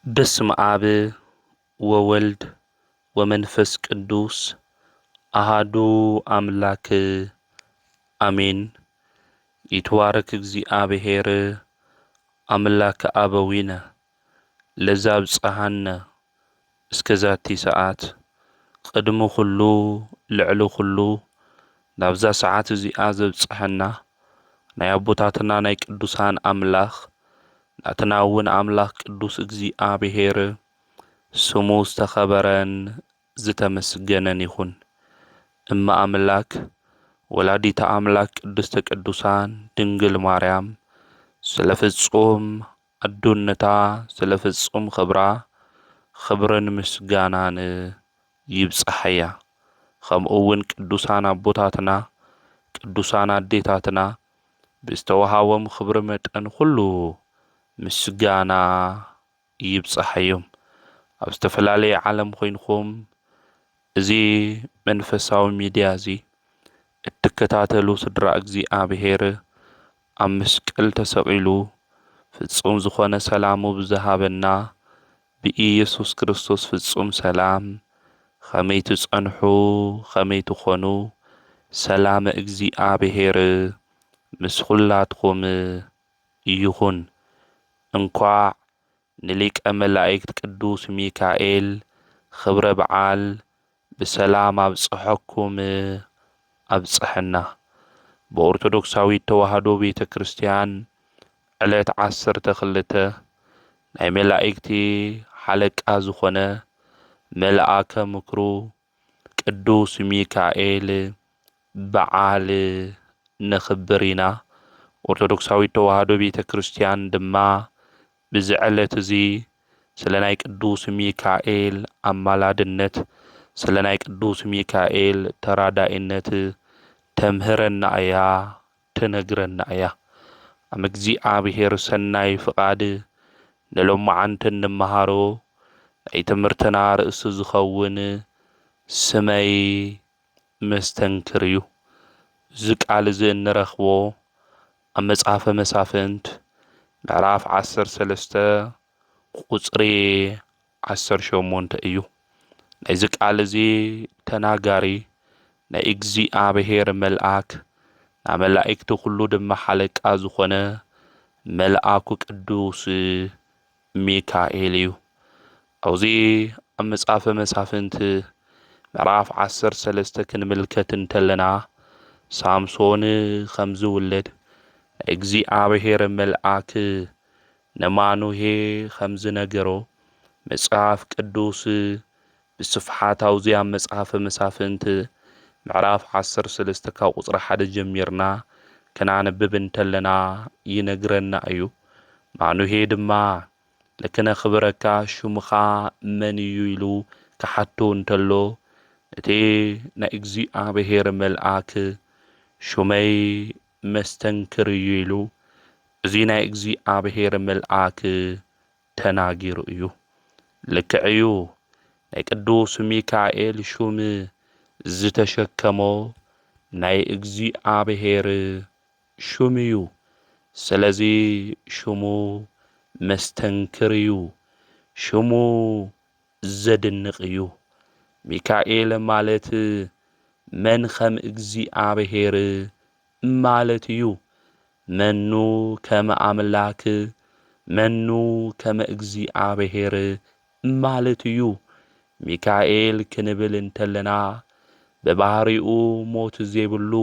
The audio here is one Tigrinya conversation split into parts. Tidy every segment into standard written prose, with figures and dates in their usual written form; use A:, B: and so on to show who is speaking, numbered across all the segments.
A: በስመ አብ ወወልድ ወመንፈስ ቅዱስ አሃዱ አምላክ አሜን። ይትባረክ እግዚአብሔር አምላከ አበዊነ ለዘአብጽሐነ እስከዛቲ ሰዓት ቅድሚ ኩሉ ልዕሊ ኩሉ ናብዛ ሰዓት እዚኣ ዘብጽሐና ናይ አቦታትና ናይ ቅዱሳን አምላኽ ናትና እውን አምላኽ ቅዱስ እግዚአብሔር ስሙ ዝተኸበረን ዝተመስገነን ይኹን። እማ አምላክ ወላዲተ አምላክ ቅድስተ ቅዱሳን ድንግል ማርያም ስለ ፍጹም አዶነታ ስለ ፍጹም ክብራ ክብርን ምስጋናን ይብጽሐያ። ከምኡ እውን ቅዱሳን አቦታትና ቅዱሳን አዴታትና ብዝተወሃቦም ክብሪ መጠን ኩሉ ምስጋና ይብጽሐዮም። ኣብ ዝተፈላለየ ዓለም ኮይንኩም እዚ መንፈሳዊ ሚድያ እዚ እትከታተሉ ስድራ እግዚአብሔር ኣብ መስቀል ተሰቂሉ ፍጹም ዝኾነ ሰላሙ ብዝሃበና ብኢየሱስ ክርስቶስ ፍጹም ሰላም ከመይ ትጸንሑ ከመይ ትኾኑ ሰላም እግዚአብሔር ምስ ኩላትኩም ይኹን። እንኳዕ ንሊቀ መላእክት ቅዱስ ሚካኤል ክብረ በዓል ብሰላም አብጽሐኩም አብጽሐና። በኦርቶዶክሳዊት ተዋህዶ ቤተ ክርስቲያን ዕለት 12 ናይ መላእክቲ ሓለቃ ዝኾነ መልአከ ምክሩ ቅዱስ ሚካኤል በዓል ነኽብር ኢና። ኦርቶዶክሳዊት ተዋህዶ ቤተ ክርስቲያን ድማ ብዚ ዕለት እዚ ስለ ናይ ቅዱስ ሚካኤል አማላድነት ስለ ናይ ቅዱስ ሚካኤል ተራዳኢነት ተምህረና እያ ትነግረና እያ። ኣብ እግዚአብሔር ሰናይ ፍቃድ ንሎማዓንቲ እንመሃሮ ናይ ትምህርትና ርእሲ ዝኸውን ስመይ መስተንክር እዩ። እዚ ቃል እዚ እንረኽቦ ኣብ መጽሓፈ መሳፍንት ምዕራፍ 13 ቁጽሪ 18 እዩ። ናይዚ ቃል እዚ ተናጋሪ ናይ እግዚአብሔር መልአክ ናይ መላእክቲ ኩሉ ድማ ሓለቃ ዝኾነ መልአኩ ቅዱስ ሚካኤል እዩ። ኣብዚ ኣብ መጽሓፈ መሳፍንት ምዕራፍ 13 ክንምልከት እንተለና ሳምሶን ከም ዝውለድ ናይ እግዚአብሔር መልአክ ነማኑሄ ከም ዝነገሮ መጽሓፍ ቅዱስ ብስፍሓት ኣብዚ ኣብ መጽሓፈ መሳፍንት ምዕራፍ 13 ካብ ቁጽሪ 1 ጀሚርና ክናነብብ እንተለና ይነግረና እዩ። ማኑሄ ድማ ለክነኽብረካ ሽሙኻ መን እዩ ኢሉ ክሓቱ እንተሎ እቲ ናይ እግዚአብሔር መልአክ ሹመይ መስተንክር እዩ ኢሉ እዚ ናይ እግዚአብሔር መልአክ ተናጊሩ እዩ። ልክዕ እዩ ናይ ቅዱስ ሚካኤል ሹም ዝተሸከሞ ናይ እግዚአብሔር ሹም እዩ። ስለዚ ሹሙ መስተንክር እዩ። ሹሙ ዘድንቕ እዩ። ሚካኤል ማለት መን ከም እግዚአብሔር ማለት እዩ። መኑ ከመ አምላክ መኑ ከመ እግዚአብሔር ማለት እዩ። ሚካኤል ክንብል እንተለና በባህሪኡ ሞት ዘይብሉ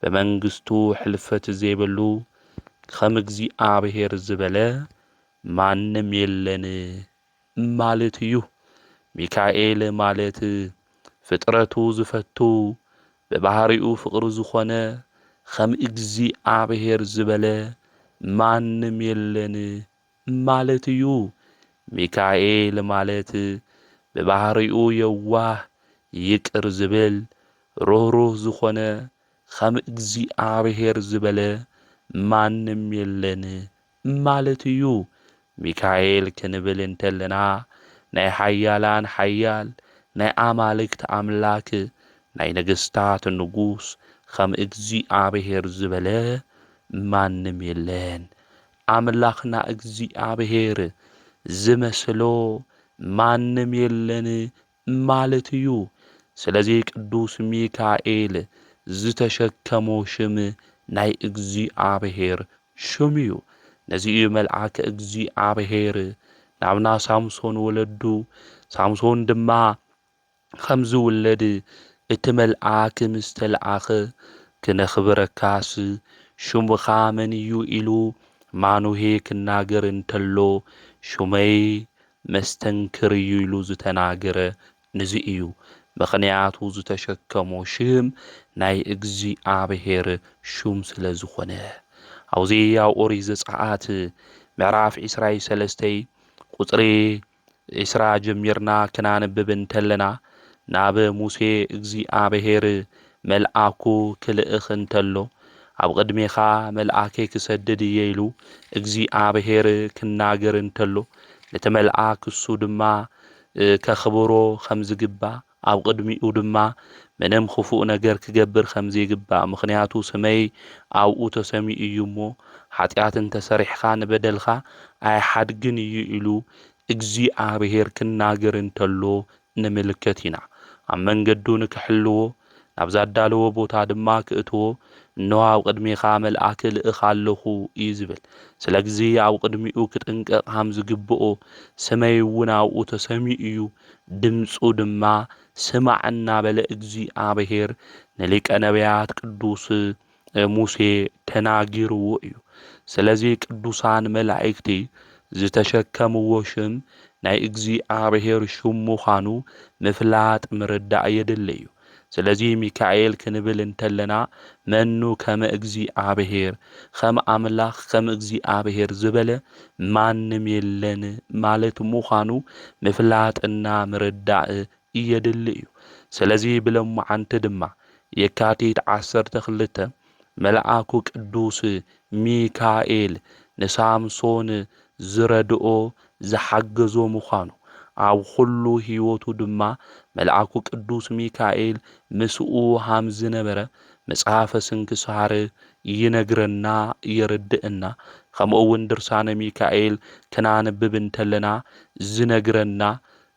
A: በመንግስቱ ሕልፈት ዘይብሉ ከም እግዚአብሔር ዝበለ ማንም የለን ማለት እዩ። ሚካኤል ማለት ፍጥረቱ ዝፈቱ በባህሪኡ ፍቅሪ ዝኾነ ከም እግዚአብሔር ዝበለ ማንም የለን ማለት እዩ። ሚካኤል ማለት በባህሪኡ የዋህ ይቅር ዝብል ሩህሩህ ዝኾነ ከም እግዚአብሔር ዝበለ ማንም የለን ማለት እዩ። ሚካኤል ክንብል እንተለና ናይ ሓያላን ሓያል ናይ አማልክት አምላክ ናይ ነገስታት ንጉስ ከም እግዚአብሔር ዝበለ ማንም የለን። አምላኽና እግዚአብሔር ዝመስሎ ማንም የለን ማለት እዩ። ስለዚህ ቅዱስ ሚካኤል ዝተሸከሞ ሽም ናይ እግዚአብሔር ሽም እዩ። ነዚኡ መልአከ እግዚአብሔር ናብና ሳምሶን ወለዱ ሳምሶን ድማ ከም ዝውለድ እቲ መልአክ ምስ ተለኣኸ ክነኽብረካስ ሽሙኻ መን እዩ ኢሉ ማኑሄ ክናገር እንተሎ ሹመይ መስተንክር እዩ ኢሉ ዝተናገረ ነዚ እዩ። ምኽንያቱ ዝተሸከሞ ሽም ናይ እግዚአብሔር ሹም ስለ ዝኾነ። ኣብዚ ኣብ ኦሪት ዘፀአት ምዕራፍ 23 ቁፅሪ 20 ጀሚርና ክናንብብ እንተለና ናብ ሙሴ እግዚአብሔር መልአኩ ክልእኽ እንተሎ ኣብ ቅድሜኻ መልአከይ ክሰድድ እየ ኢሉ እግዚአብሔር ክናገር እንተሎ ነቲ መልአክ እሱ ድማ ከኽብሮ ከም ዝግባእ ኣብ ቅድሚኡ ድማ ምንም ክፉእ ነገር ክገብር ከም ዘይግባእ ምኽንያቱ ስመይ ኣብኡ ተሰሚዑ እዩ እሞ ኃጢአት እንተሰሪሕኻ ንበደልኻ ኣይሓድግን እዩ ኢሉ እግዚአብሔር ክናገር እንተሎ ንምልከት ኢና። ኣብ መንገዱ ንክሕልዎ ናብ ዛዳለዎ ቦታ ድማ ክእትዎ እነሆ ኣብ ቅድሜኻ መልአክ ልእኽ ኣለኹ እዩ ዝብል። ስለዚ ኣብ ቅድሚኡ ክጥንቀቕ ከም ዝግብኦ ስመይ እውን ኣብኡ ተሰሚዑ እዩ ድምፁ ድማ ስማዕ እናበለ እግዚአብሔር ንሊቀ ነቢያት ቅዱስ ሙሴ ተናጊርዎ እዩ። ስለዚ ቅዱሳን መላእክቲ ዝተሸከምዎ ሽም ናይ እግዚአብሔር ሽም ምዃኑ ምፍላጥ ምርዳእ የድሊ እዩ። ስለዚ ሚካኤል ክንብል እንተለና መኑ ከመ እግዚአብሔር ከም ኣምላኽ ከም እግዚአብሔር ዝበለ ማንም የለን ማለት ምዃኑ ምፍላጥና ምርዳእ የድሊ እዩ። ስለዚ ብሎሙዓንቲ ድማ የካቲት 12 መልአኩ ቅዱስ ሚካኤል ንሳምሶን ዝረድኦ ዝሓገዞ ምዃኑ ኣብ ኩሉ ህይወቱ ድማ መልአኩ ቅዱስ ሚካኤል ምስኡ ሃም ዝነበረ መጽሓፈ ስንክሳር ይነግረና የርድእና። ከምኡውን ድርሳነ ሚካኤል ክናንብብ እንተለና ዝነግረና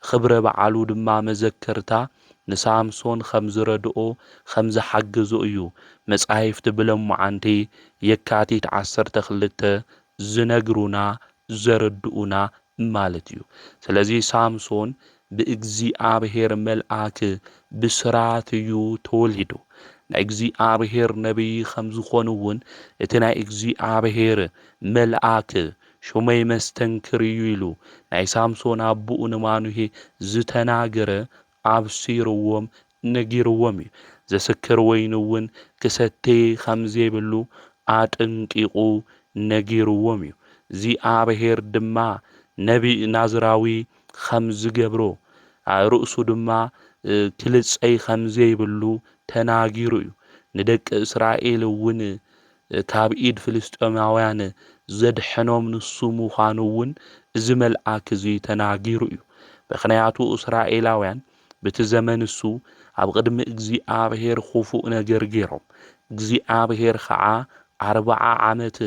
A: ክብረ በዓሉ ድማ መዘከርታ ንሳምሶን ከም ዝረድኦ ከም ዝሓገዞ እዩ መጻሕፍቲ ብሎሙዓንቲ የካቲት 12 ዝነግሩና ዘረድኡና ማለት እዩ። ስለዚ ሳምሶን ብእግዚአብሔር መልአክ ብስራት እዩ ተወሊዱ። ናይ እግዚአብሔር ነቢይ ከም ዝኾኑ እውን እቲ ናይ እግዚአብሔር መልአክ ሹመይ መስተንክር እዩ ኢሉ ናይ ሳምሶን ኣቦኡ ንማኑሄ ዝተናገረ ኣብሲርዎም ነጊርዎም እዩ። ዘስክር ወይኑ እውን ክሰተይ ከም ዘይብሉ ኣጥንቂቑ ነጊርዎም እዩ። እግዚአብሔር ድማ ነቢይ ናዝራዊ ከም ዝገብሮ ርእሱ ድማ ክልፀይ ከም ዘይብሉ ተናጊሩ እዩ። ንደቂ እስራኤል እውን ካብ ኢድ ፍልስጥኤማውያን ዘድሕኖም ንሱ ምዃኑ እውን እዚ መልአክ እዚ ተናጊሩ እዩ። ምኽንያቱ እስራኤላውያን በቲ ዘመን እሱ ኣብ ቅድሚ እግዚአብሔር ክፉእ ነገር ገይሮም እግዚአብሔር ከዓ 40 ዓመት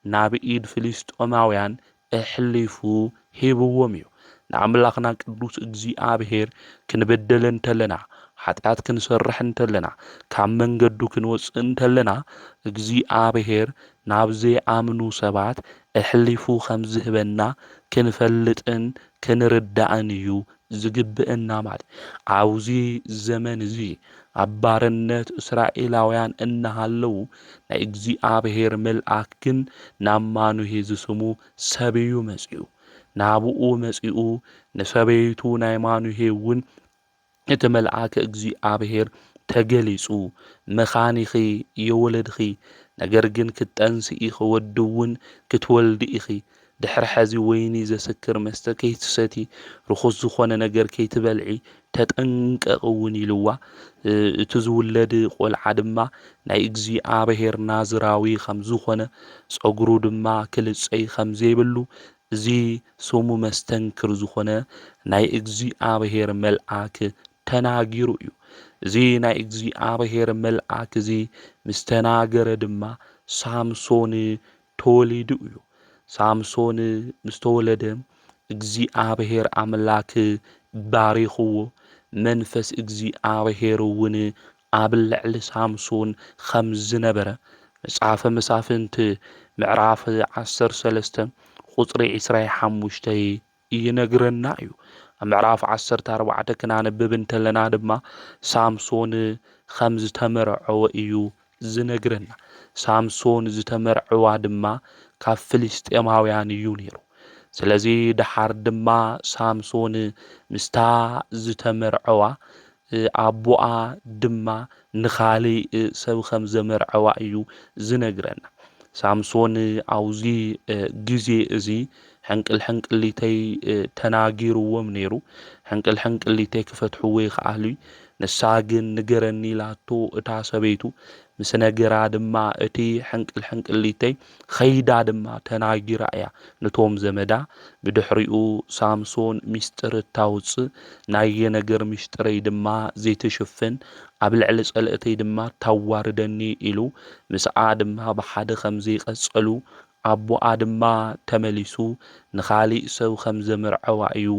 A: ናብ ኢድ ፍልስጥኤማውያን ኣሕሊፉ ሂብዎም እዩ። ንኣምላኽና ቅዱስ እግዚአብሔር ክንበደል እንተለና ኃጢአት ክንሰርሕ እንተለና ካብ መንገዱ ክንወፅእ እንተለና እግዚአብሔር ናብ ዘይኣምኑ ሰባት ኣሕሊፉ ከም ዝህበና ክንፈልጥን ክንርዳእን እዩ ዝግብአና ማለት። ኣብዚ ዘመን እዚ ኣብ ባርነት እስራኤላውያን እናሃለዉ ናይ እግዚአብሔር መልአክ ግን ናብ ማኑሄ ዝስሙ ሰብዩ መጺኡ ናብኡ መጺኡ ንሰበይቱ ናይ ማኑሄ እውን እቲ መልአክ እግዚአብሔር ተገሊጹ መኻኒኺ የወለድኺ ነገር ግን ክትጠንስኢ ክወዲ እውን ክትወልዲ ኢኺ ድሕሪ ሕዚ ወይኒ ዘስክር መስተ ከይትሰቲ ርኩስ ዝኾነ ነገር ከይትበልዒ ተጠንቀቕ እውን ኢልዋ። እቲ ዝውለድ ቆልዓ ድማ ናይ እግዚአብሔር ናዝራዊ ከም ዝኾነ ፀጉሩ ድማ ክልፀይ ከም ዘይብሉ እዚ ስሙ መስተንክር ዝኾነ ናይ እግዚአብሔር መልአክ ተናጊሩ እዩ። እዚ ናይ እግዚአብሔር መልአክ እዚ ምስ ተናገረ ድማ ሳምሶን ተወሊዱ እዩ። ሳምሶን ምስ ተወለደ እግዚአብሔር ኣምላክ ባሪኽዎ መንፈስ እግዚአብሔር እውን ኣብ ልዕሊ ሳምሶን ከም ዝነበረ መጽሓፈ መሳፍንት ምዕራፍ 13 ቁጽሪ 25 ይነግረና እዩ። ኣብ ምዕራፍ 14 ክናነብብ እንተለና ድማ ሳምሶን ከም ዝተመርዐወ እዩ ዝነግረና። ሳምሶን ዝተመርዐዋ ድማ ካብ ፍልስጤማውያን እዩ ነይሩ። ስለዚ ድሓር ድማ ሳምሶን ምስታ ዝተመርዐዋ ኣቦኣ ድማ ንኻሊእ ሰብ ከም ዘመርዐዋ እዩ ዝነግረና። ሳምሶን ኣብዚ ግዜ እዚ ሕንቅልሕንቅሊተይ ተናጊርዎም ነይሩ። ሕንቅልሕንቅሊተይ ክፈትሕዎ ይኽኣሉ። ንሳ ግን ንገረኒ ኢላቶ እታ ሰበይቱ ምስ ነገራ ድማ እቲ ሕንቅልሕንቅሊተይ ኸይዳ ድማ ተናጊራ እያ ነቶም ዘመዳ። ብድሕሪኡ ሳምሶን ሚስጥር እታውፅእ ናየ ነገር ሚስጥረይ ድማ ዘይትሽፍን ኣብ ልዕሊ ጸልእተይ ድማ ታዋርደኒ ኢሉ ምስኣ ድማ ብሓደ ከም ዘይቐጸሉ ኣቦኣ ድማ ተመሊሱ ንኻሊእ ሰብ ከም ዘመርዐዋ እዩ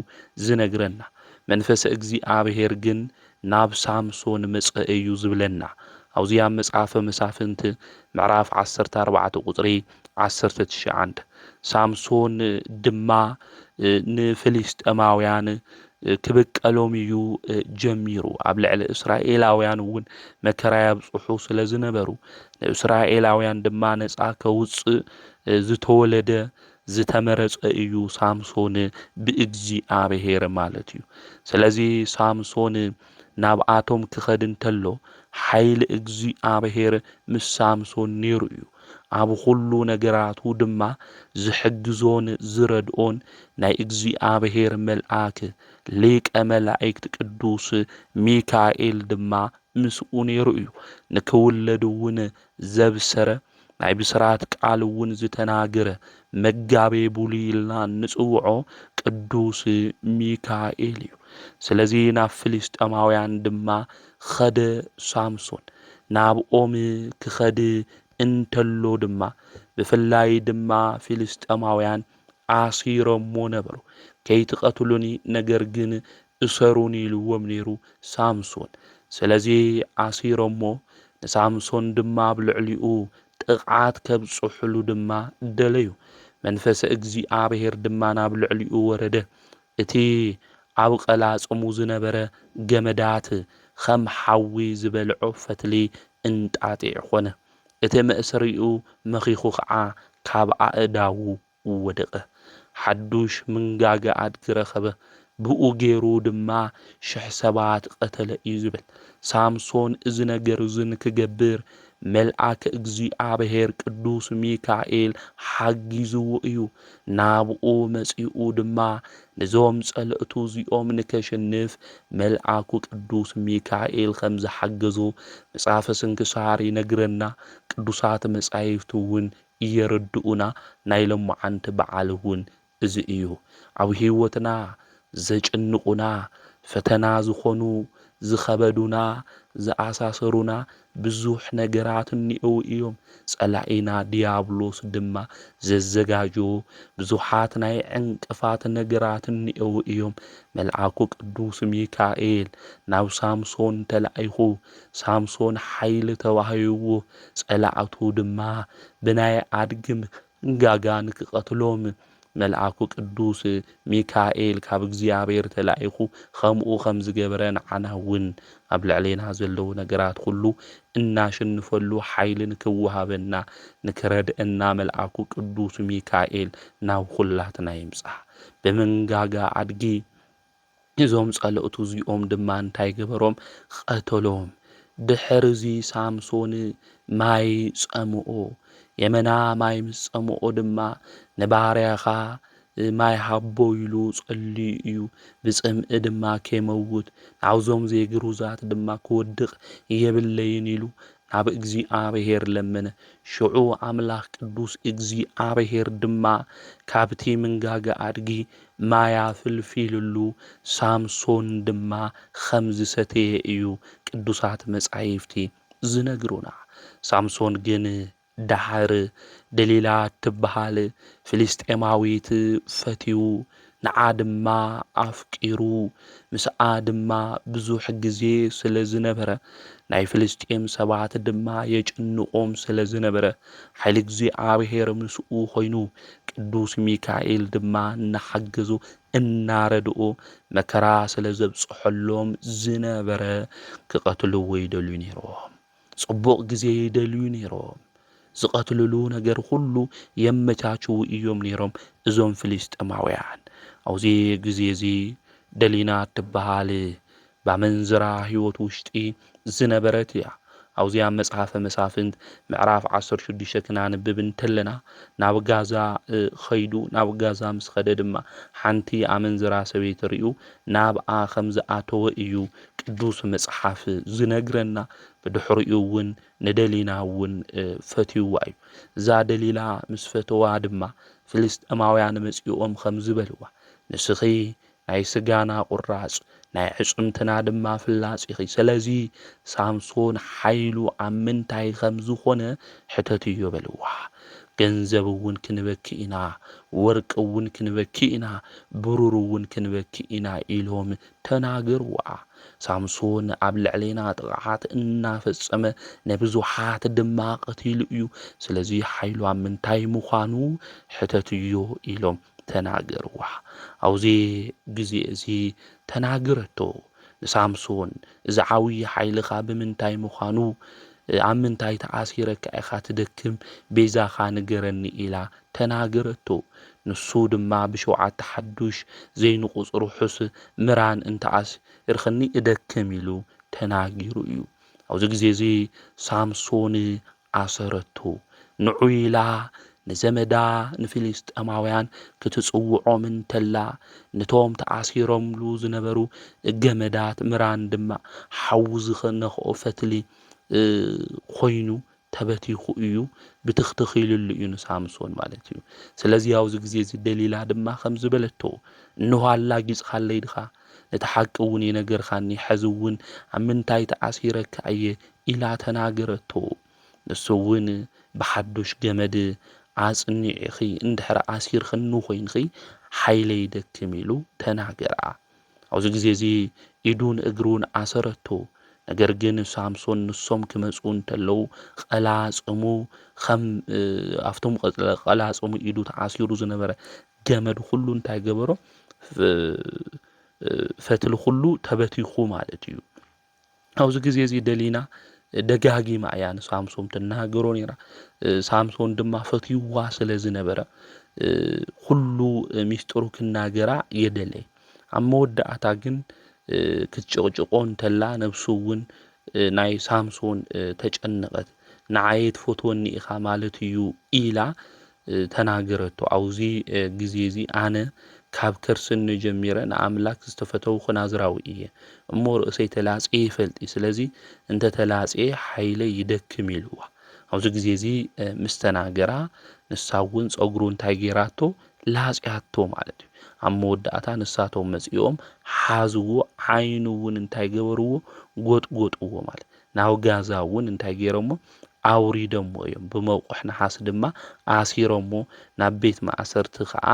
A: ዝነግረና። መንፈስ እግዚአብሔር ግን ናብ ሳምሶን መጽአ እዩ ዝብለና። ኣብዚ ኣብ መጽሓፈ መሳፍንት ምዕራፍ 14 ቁጽሪ 19 ሳምሶን ድማ ንፍልስጤማውያን ክብቀሎም እዩ ጀሚሩ። ኣብ ልዕሊ እስራኤላውያን እውን መከራ የብጽሑ ስለ ዝነበሩ ንእስራኤላውያን ድማ ነጻ ከውፅእ ዝተወለደ ዝተመረጸ እዩ ሳምሶን ብእግዚአብሔር ማለት እዩ። ስለዚ ሳምሶን ናብኣቶም ክኸድ እንተሎ ሓይሊ እግዚአብሔር ምስ ሳምሶን ነይሩ እዩ። ኣብ ኩሉ ነገራቱ ድማ ዝሕግዞን ዝረድኦን ናይ እግዚአብሔር መልአክ ሊቀ መላእክት ቅዱስ ሚካኤል ድማ ምስኡ ነይሩ እዩ። ንክውለድ እውን ዘብሰረ ናይ ብስራት ቃል እውን ዝተናገረ መጋቤ ብሉይ ኢልና ንጽውዖ ቅዱስ ሚካኤል እዩ። ስለዚ ናብ ፍልስጤማውያን ድማ ኸደ ሳምሶን። ናብኦም ክኸድ እንተሎ ድማ ብፍላይ ድማ ፍልስጤማውያን ኣሲሮሞ ነበሩ። ከይትቐትሉኒ ነገር ግን እሰሩኒ ኢልዎም ነይሩ ሳምሶን። ስለዚ ኣሲሮሞ ንሳምሶን ድማ ኣብ ልዕሊኡ ጥቕዓት ከብጽሕሉ ድማ ደለዩ። መንፈስ እግዚአብሔር ድማ ናብ ልዕሊኡ ወረደ። እቲ ኣብ ቐላጽሙ ዝነበረ ገመዳት ከም ሓዊ ዝበልዖ ፈትሊ እንጣጢዕ ኾነ። እቲ መእሰሪኡ መኺኹ ኸዓ ካብ ኣእዳዉ ወደቐ። ሓዱሽ ምንጋገ ኣድጊ ረኸበ። ብኡ ገይሩ ድማ 1000 ሰባት ቀተለ እዩ ዝብል። ሳምሶን እዚ ነገር እዚ ንክገብር መልአክ እግዚአብሔር ቅዱስ ሚካኤል ሓጊዝዎ እዩ። ናብኡ መጺኡ ድማ ነዞም ጸልእቱ እዚኦም ንከሸንፍ መልአኩ ቅዱስ ሚካኤል ከም ዝሓገዞ መጽሓፈ ስንክሳር ይነግረና። ቅዱሳት መጻሕፍቲ እውን እየረድኡና። ናይ ሎሙዓንቲ በዓል እውን እዚ እዩ። ኣብ ህይወትና ዘጭንቁና ፈተና ዝኾኑ ዝኸበዱና ዝኣሳሰሩና ብዙሕ ነገራት እኒአው እዮም። ጸላኢና ዲያብሎስ ድማ ዘዘጋጆ ብዙሓት ናይ ዕንቅፋት ነገራት እኒአው እዮም። መልአኩ ቅዱስ ሚካኤል ናብ ሳምሶን ተላኢኹ ሳምሶን ሓይሊ ተዋሂብዎ ጸላእቱ ድማ ብናይ ኣድጊ ምንጋጋ ንክቐትሎም መልአኩ ቅዱስ ሚካኤል ካብ እግዚአብሔር ተላኢኹ ከምኡ ከም ዝገበረ ንዓና እውን ኣብ ልዕሌና ዘለዉ ነገራት ኩሉ እናሸንፈሉ ሓይሊ ንክወሃበና ንክረድአና መልአኩ ቅዱስ ሚካኤል ናብ ኩላትና ይምጽእ። ብምንጋጋ ኣድጊ እዞም ጸልእቱ እዚኦም ድማ እንታይ ገበሮም? ቀተሎም። ድሕርዚ ሳምሶን ማይ ጸምኦ። የመና ማይ ምስ ጸምኦ ድማ ንባርያኻ ማይ ሃቦ ኢሉ ጸልዩ እዩ። ብጽምኢ ድማ ከይመውት ናብዞም ዘይግሩዛት ድማ ክወድቕ የብለይን ኢሉ ናብ እግዚአብሔር ለመነ። ሽዑ ኣምላኽ ቅዱስ እግዚአብሔር ድማ ካብቲ ምንጋጋ ኣድጊ ማያ ፍልፊልሉ ሳምሶን ድማ ከም ዝሰተየ እዩ ቅዱሳት መጻሕፍቲ ዝነግሩና። ሳምሶን ግን ዳሕር ደሊላ ትበሃል ፍልስጤማዊት ፈትዩ ንዓ ድማ ኣፍቂሩ ምስኣ ድማ ብዙሕ ግዜ ስለ ዝነበረ ናይ ፍልስጤም ሰባት ድማ የጭንቆም ስለ ዝነበረ ሓይሊ እግዚኣብሔር ምስኡ ኮይኑ ቅዱስ ሚካኤል ድማ እናሓገዙ እናረድኡ መከራ ስለ ዘብፅሐሎም ዝነበረ ክቐትልዎ ይደልዩ ነይሮም። ጽቡቕ ግዜ ይደልዩ ነይሮም። ዝቐትልሉ ነገር ሁሉ የመቻችው እዮም ነይሮም እዞም ፍልስጤማውያን። ኣብዚ ግዜ እዚ ደሊና ትበሃል ባመንዝራ ህይወት ውሽጢ ዝነበረት እያ። ኣብዚያ መጽሓፈ መሳፍንት ምዕራፍ 16 ክናንብብ እንተለና ናብ ጋዛ ኸይዱ ናብ ጋዛ ምስ ኸደ ድማ ሓንቲ ኣመንዝራ ሰበይቲ ርዩ ናብኣ ከም ዝኣተወ እዩ ቅዱስ መጽሓፍ ዝነግረና። ብድሕሪኡ እውን ንደሊና እውን ፈትይዋ እዩ። እዛ ደሊላ ምስ ፈተዋ ድማ ፍልስጤማውያን መጺኦም ከም ዝበልዋ ንስኺ ናይ ስጋና ቁራጽ ናይ ዕጽምትና ድማ ፍላጽ ኢኺ። ስለዚ ሳምሶን ሓይሉ ኣብ ምንታይ ከም ዝኾነ ሕተት እዩ በልዋ። ገንዘብ እውን ክንበኪ ኢና፣ ወርቂ እውን ክንበኪ ኢና፣ ብሩር እውን ክንበኪ ኢና ኢሎም ተናገርዋ። ሳምሶን ኣብ ልዕሌና ጥቕዓት እናፈጸመ ንብዙሓት ድማ ቀቲሉ እዩ። ስለዚ ሓይሉ ኣብ ምንታይ ምዃኑ ሕተትዮ ኢሎም ተናገርዋ። ኣብዚ ግዜ እዚ ተናገረቶ ንሳምሶን እዚ ዓብዪ ሓይልኻ ብምንታይ ምዃኑ ኣብ ምንታይ ተኣሲረካ ኢኻ ትደክም ቤዛኻ ንገረኒ ኢላ ተናገረቶ። ንሱ ድማ ብሸውዓተ ሓዱሽ ዘይንቁፅሩ ሑስ ምራን እንተኣሲርኸኒ እደክም ኢሉ ተናጊሩ እዩ። ኣብዚ ግዜ እዚ ሳምሶን ኣሰረቶ ንዑ ኢላ ንዘመዳ ንፊልስጤማውያን ክትጽውዖም እንተላ ነቶም ተኣሲሮምሉ ዝነበሩ ገመዳት ምራን ድማ ሓዊ ዝኸነኽኦ ፈትሊ ኮይኑ ተበቲኹ እዩ ብትኽትኽ ኢሉሉ እዩ ንሳምሶን ማለት እዩ። ስለዚ ኣብዚ ግዜ እዚ ደሊላ ድማ ከም ዝበለቶ እንሆ ኣላጊጽኻለይ ድኻ ነቲ ሓቂ እውን የነገርካኒ ሕዚ እውን ኣብ ምንታይ ተኣሲረካ እየ ኢላ ተናገረቶ። ንሱ እውን ብሓዱሽ ገመድ ኣጽኒዕኺ እንድሕር ኣሲርኽኒ ኮይንኺ ሓይለይ ይደክም ኢሉ ተናገራ። ኣብዚ ግዜ እዚ ኢዱን እግሩን ኣሰረቶ። ነገር ግን ሳምሶን ንሶም ክመፁ እንተለዉ ቀላጽሙ ከም ኣብቶም ቀላጽሙ ኢዱ ተኣሲሩ ዝነበረ ገመድ ሁሉ እንታይ ገበሮ ፈትሊ ሁሉ ተበቲኹ ማለት እዩ። ኣብዚ ግዜ እዚ ደሊና ደጋጊማ እያ ንሳምሶን ትናገሮ ነይራ። ሳምሶን ድማ ፈትይዋ ስለ ዝነበረ ኩሉ ሚስጥሩ ክናገራ የደለይ። ኣብ መወዳእታ ግን ክትጭቕጭቆ እንተላ ነብሱ እውን ናይ ሳምሶን ተጨነቐት። ንዓይ ትፈትወኒ ኢኻ ማለት እዩ ኢላ ተናገረቶ። ኣብዚ ግዜ እዚ ኣነ ካብ ከርስኒ ጀሚረ ንኣምላክ ዝተፈተውኩ ናዝራዊ እየ እሞ ርእሰይ ተላጽየ ይፈልጢ። ስለዚ እንተ ተላጽየ ሓይለይ ይደክም ኢልዋ። ኣብዚ ግዜ እዚ ምስ ተናገራ ንሳ እውን ፀጉሩ እንታይ ጌራቶ ላጽያቶ ማለት እዩ። ኣብ መወዳእታ ንሳቶም መጺኦም ሓዝዎ ዓይኑ እውን እንታይ ገበርዎ ጎጥጎጥዎ ማለት ናብ ጋዛ እውን እንታይ ገይሮሞ ኣውሪዶሞ እዮም። ብመውቆሕ ነሓስ ድማ ኣሲሮሞ ናብ ቤት ማእሰርቲ ከዓ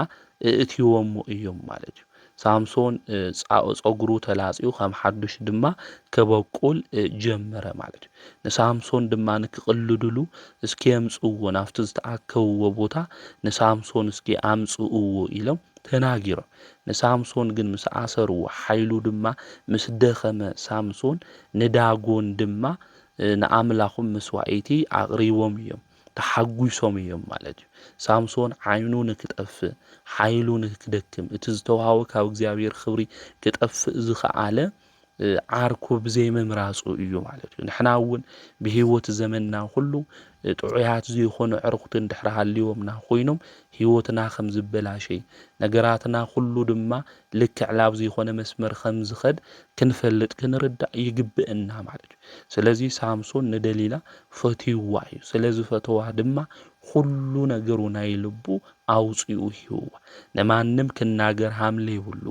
A: እእትይዎሞ እዮም ማለት እዩ። ሳምሶን ፀጉሩ ተላጽዩ ከም ሓዱሽ ድማ ከበቁል ጀመረ ማለት እዩ። ንሳምሶን ድማ ንክቕልድሉ እስኪ የምጽእዎ ናብቲ ዝተኣከብዎ ቦታ ንሳምሶን እስኪ ኣምጽእዎ ኢሎም ተናጊሮም። ንሳምሶን ግን ምስ ኣሰርዎ ሓይሉ ድማ ምስ ደኸመ ሳምሶን ንዳጎን ድማ ንኣምላኹም መስዋዕቲ ኣቕሪቦም እዮም ተሓጒሶም እዮም ማለት እዩ። ሳምሶን ዓይኑ ንክጠፍእ ሓይሉ ንክደክም እቲ ዝተዋሃቦ ካብ እግዚአብሔር ክብሪ ክጠፍእ ዝኸኣለ ዓርኩ ብዘይምምራፁ እዩ ማለት እዩ። ንሕና እውን ብሂወት ዘመንና ሁሉ ጥዑያት ዘይኮኑ ዕርኽቲ እንድሕር ሃልዮምና ኮይኖም ሂወትና ከም ዝበላሸይ ነገራትና ሁሉ ድማ ልክዕ ላብ ዘይኮነ መስመር ከም ዝኸድ ክንፈልጥ ክንርዳእ ይግብአና ማለት እዩ። ስለዚ ሳምሶን ንደሊላ ፈትይዋ እዩ። ስለዚ ፈተዋ ድማ ሁሉ ነገሩ ናይ ልቡ ኣውፅኡ ሂብዋ። ንማንም ክናገር ሃምለ ይብሉ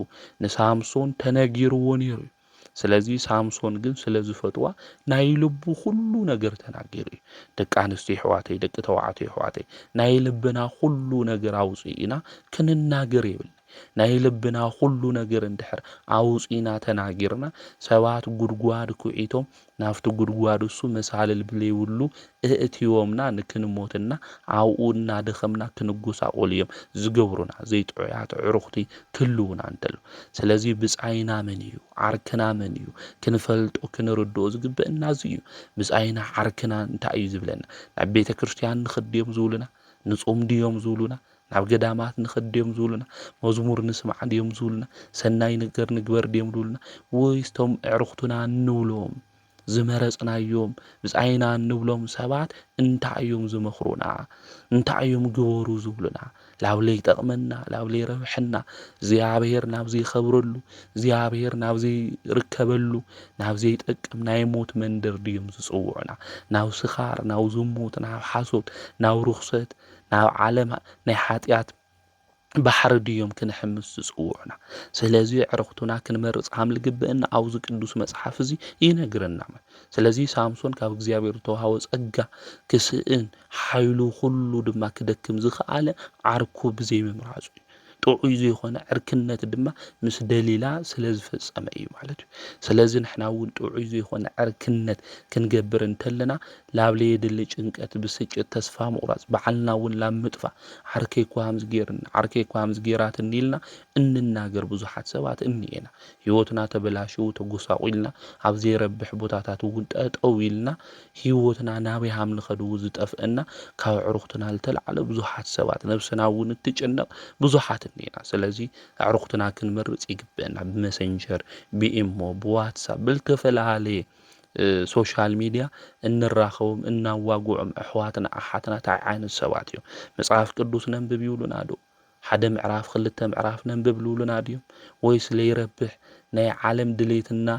A: ንሳምሶን ተነጊርዎ ነይሩ እዩ። ስለዚ ሳምሶን ግን ስለ ዝፈትዋ ናይ ልቡ ሁሉ ነገር ተናገሩ እዩ። ደቂ ኣንስትዮ ኣሕዋተይ፣ ደቂ ተባዕትዮ ኣሕዋተይ ናይ ልብና ሁሉ ነገር ኣውፅኡ ኢና ክንናገር ይብል። ናይ ልብና ሁሉ ነገር እንድሕር አውፂና ተናጊርና ሰባት ጉድጓድ ኩዒቶም ናፍቲ ጉድጓድ እሱ መሳልል ብለይብሉ እእትዮምና ንክንሞትና ኣብኡ እናደኸምና ክንጎሳቆል እዮም ዝገብሩና ዘይጥዑያት ዕሩኽቲ ክህልውና እንተሎ ስለዚ ብፃይና መን እዩ ዓርክና መን እዩ ክንፈልጦ ክንርድኦ ዝግብአና እዚ እዩ ብፃይና ዓርክና እንታይ እዩ ዝብለና ናብ ቤተ ክርስቲያን ንኽድዮም ዝብሉና ንጾም ድዮም ዝብሉና ናብ ገዳማት ንኽድዮም ዝብሉና መዝሙር ንስማዕ ድዮም ዝብሉና ሰናይ ነገር ንግበር ድዮም ዝብሉና ወይስ ቶም ዕሩኽትና ንብሎም ዝመረጽናዮም ብፃይና ንብሎም ሰባት እንታይ እዮም ዝመኽሩና እንታይ እዮም ግበሩ ዝብሉና ላብለይ ጠቕመና ላብለይ ረብሐና እግዚአብሔር ናብዚ ይኸብረሉ እግዚአብሔር ናብዚ ርከበሉ ናብዚ ይጠቅም ናይ ሞት መንደር ድዮም ዝጽውዑና ናብ ስኻር ናብ ዝሙት ናብ ሓሶት ናብ ርኽሰት ናብ ዓለም ናይ ኃጢአት ባሕሪ ድዮም ክንሕምስ ዝጽውዑና ስለዚ ዕሩኽቱና ክንመርጽ ልግብአና ኣብዚ ቅዱስ መጽሓፍ እዚ ይነግረና ስለዚ ሳምሶን ካብ እግዚአብሔር ተዋሃቦ ጸጋ ክስእን ሓይሉ ሁሉ ድማ ክደክም ዝኽኣለ ዓርኩ ብዘይ ምምራጹ ጥዑይ ዘይኮነ ዕርክነት ድማ ምስ ደሊላ ስለ ዝፈጸመ እዩ ማለት እዩ ስለዚ ንሕና እውን ጥዑይ ዘይኮነ ዕርክነት ክንገብር እንተለና ላብለየ ድሊ ጭንቀት ብስጭት ተስፋ ምቑራጽ በዓልና እውን ላብ ምጥፋእ ዓርከይ ኳም ዝጌርና ዓርከይ ኳም ዝጌራት እንኢልና እንናገር ብዙሓት ሰባት እኒኤና ህይወትና ተበላሽው ተጎሳቂልና ኣብ ዘይረብሕ ቦታታት እውን ጠጠው ኢልና ህይወትና ናበይ ሃምልኸዱ ዝጠፍአና ካብ ዕሩኽትና ዝተልዓለ ብዙሓት ሰባት ነብስና እውን እትጭነቕ ብዙሓት እኒኤና ስለዚ ዕሩኽትና ክንመርጽ ይግብአና ብመሰንጀር ብኢሞ ብዋትሳፕ ብልተፈላለየ ሶሻል ሚዲያ እንራኸቦም እናዋግዖም ኣሕዋትና ኣሓትና ታይ ዓይነት ሰባት እዮም መጽሓፍ ቅዱስ ነንብብ ይብሉና ዶ ሓደ ምዕራፍ ክልተ ምዕራፍ ነንብብ ይብሉና ድዮም ወይስ ለይረብሕ ናይ ዓለም ድሌትና